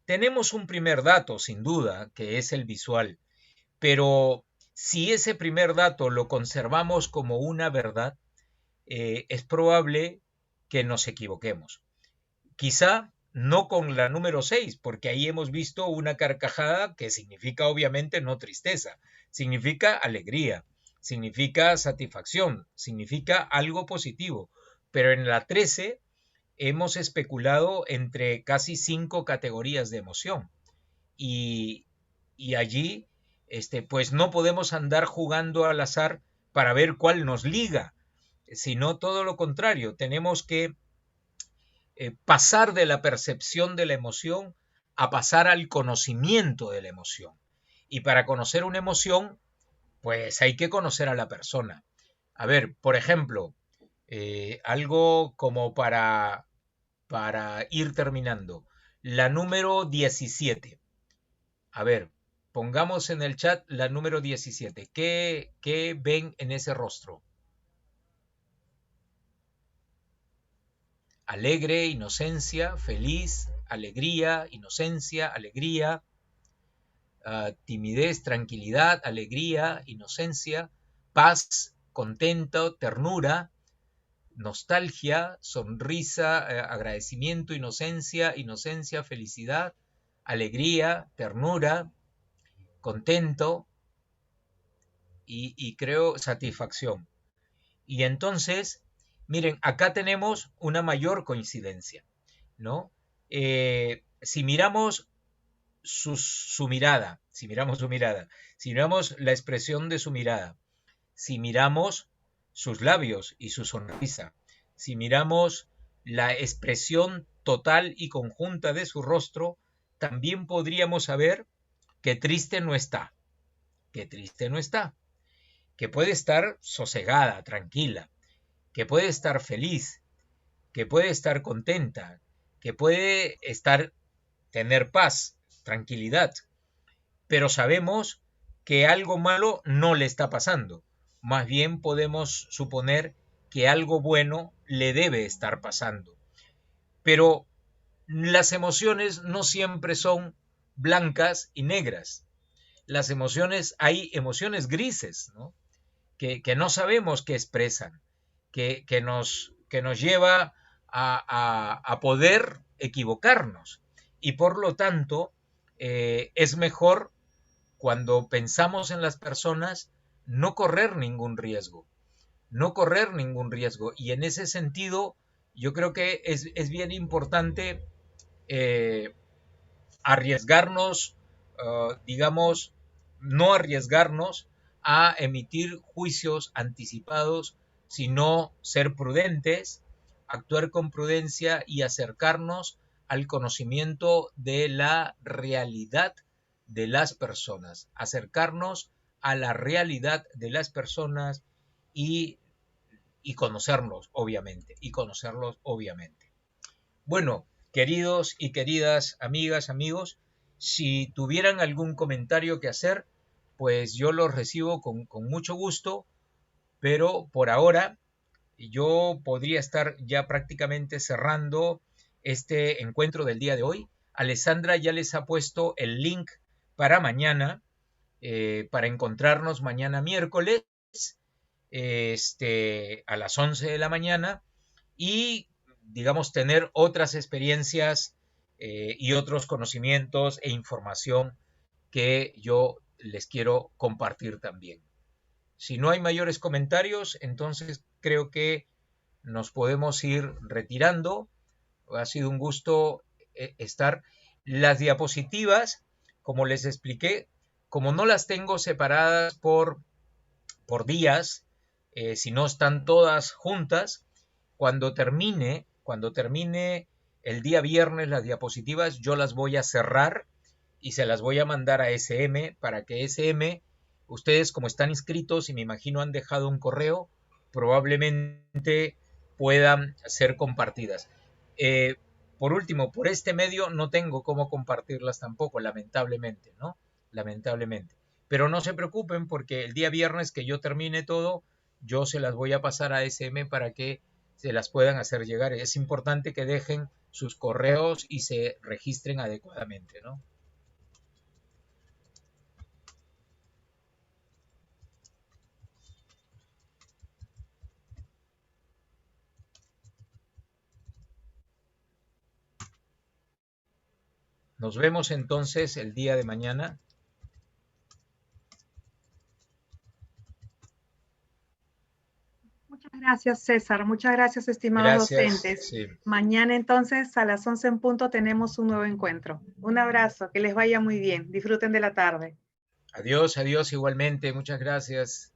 Tenemos un primer dato, sin duda, que es el visual, pero si ese primer dato lo conservamos como una verdad, es probable que nos equivoquemos. Quizá no con la número 6, porque ahí hemos visto una carcajada que significa obviamente no tristeza, significa alegría, significa satisfacción, significa algo positivo. Pero en la 13 hemos especulado entre casi 5 categorías de emoción. Y, y allí, pues no podemos andar jugando al azar para ver cuál nos liga, sino todo lo contrario, tenemos que pasar de la percepción de la emoción a pasar al conocimiento de la emoción. Y para conocer una emoción, pues hay que conocer a la persona. A ver, por ejemplo, Algo como para ir terminando. La número 17. A ver, pongamos en el chat la número 17. ¿Qué ven en ese rostro? Alegre, inocencia, feliz, alegría, inocencia, alegría, timidez, tranquilidad, alegría, inocencia, paz, contento, ternura, nostalgia, sonrisa, agradecimiento, inocencia, felicidad, alegría, ternura, contento y creo satisfacción. Y entonces, miren, acá tenemos una mayor coincidencia, ¿no? Si miramos su mirada, si miramos la expresión de su mirada, si miramos sus labios y su sonrisa, si miramos la expresión total y conjunta de su rostro, también podríamos saber que triste no está, que triste no está, que puede estar sosegada, tranquila, que puede estar feliz, que puede estar contenta, que puede tener paz, tranquilidad, pero sabemos que algo malo no le está pasando. Más bien podemos suponer que algo bueno le debe estar pasando. Pero las emociones no siempre son blancas y negras. Las emociones, hay emociones grises, ¿no? Que no sabemos qué expresan, que nos lleva a poder equivocarnos. Y por lo tanto, es mejor cuando pensamos en las personas no correr ningún riesgo, no correr ningún riesgo. Y en ese sentido, yo creo que es bien importante eh, arriesgarnos, digamos, no arriesgarnos a emitir juicios anticipados, sino ser prudentes, actuar con prudencia y acercarnos al conocimiento de la realidad de las personas, acercarnos a la realidad de las personas y, y conocerlos, obviamente. Bueno, queridos y queridas amigas, amigos, si tuvieran algún comentario que hacer, pues yo los recibo con mucho gusto, pero por ahora yo podría estar ya prácticamente cerrando este encuentro del día de hoy. Alessandra ya les ha puesto el link para mañana, para encontrarnos mañana miércoles, a las 11 de la mañana y, digamos, tener otras experiencias y otros conocimientos e información que yo les quiero compartir también. Si no hay mayores comentarios, entonces creo que nos podemos ir retirando. Ha sido un gusto estar. Las diapositivas, como les expliqué, como no las tengo separadas por días, si no están todas juntas, cuando termine el día viernes las diapositivas, yo las voy a cerrar y se las voy a mandar a SM para que SM, ustedes como están inscritos y me imagino han dejado un correo, probablemente puedan ser compartidas. Por último, por este medio no tengo cómo compartirlas tampoco, lamentablemente, ¿no? Lamentablemente. Pero no se preocupen porque el día viernes que yo termine todo, yo se las voy a pasar a SM para que se las puedan hacer llegar. Es importante que dejen sus correos y se registren adecuadamente, ¿no? Nos vemos entonces el día de mañana. Muchas gracias, César. Muchas gracias, estimados Gracias. docentes. Sí. Mañana entonces a las 11 en punto tenemos un nuevo encuentro. Un abrazo, que les vaya muy bien. Disfruten de la tarde. Adiós, adiós igualmente. Muchas gracias.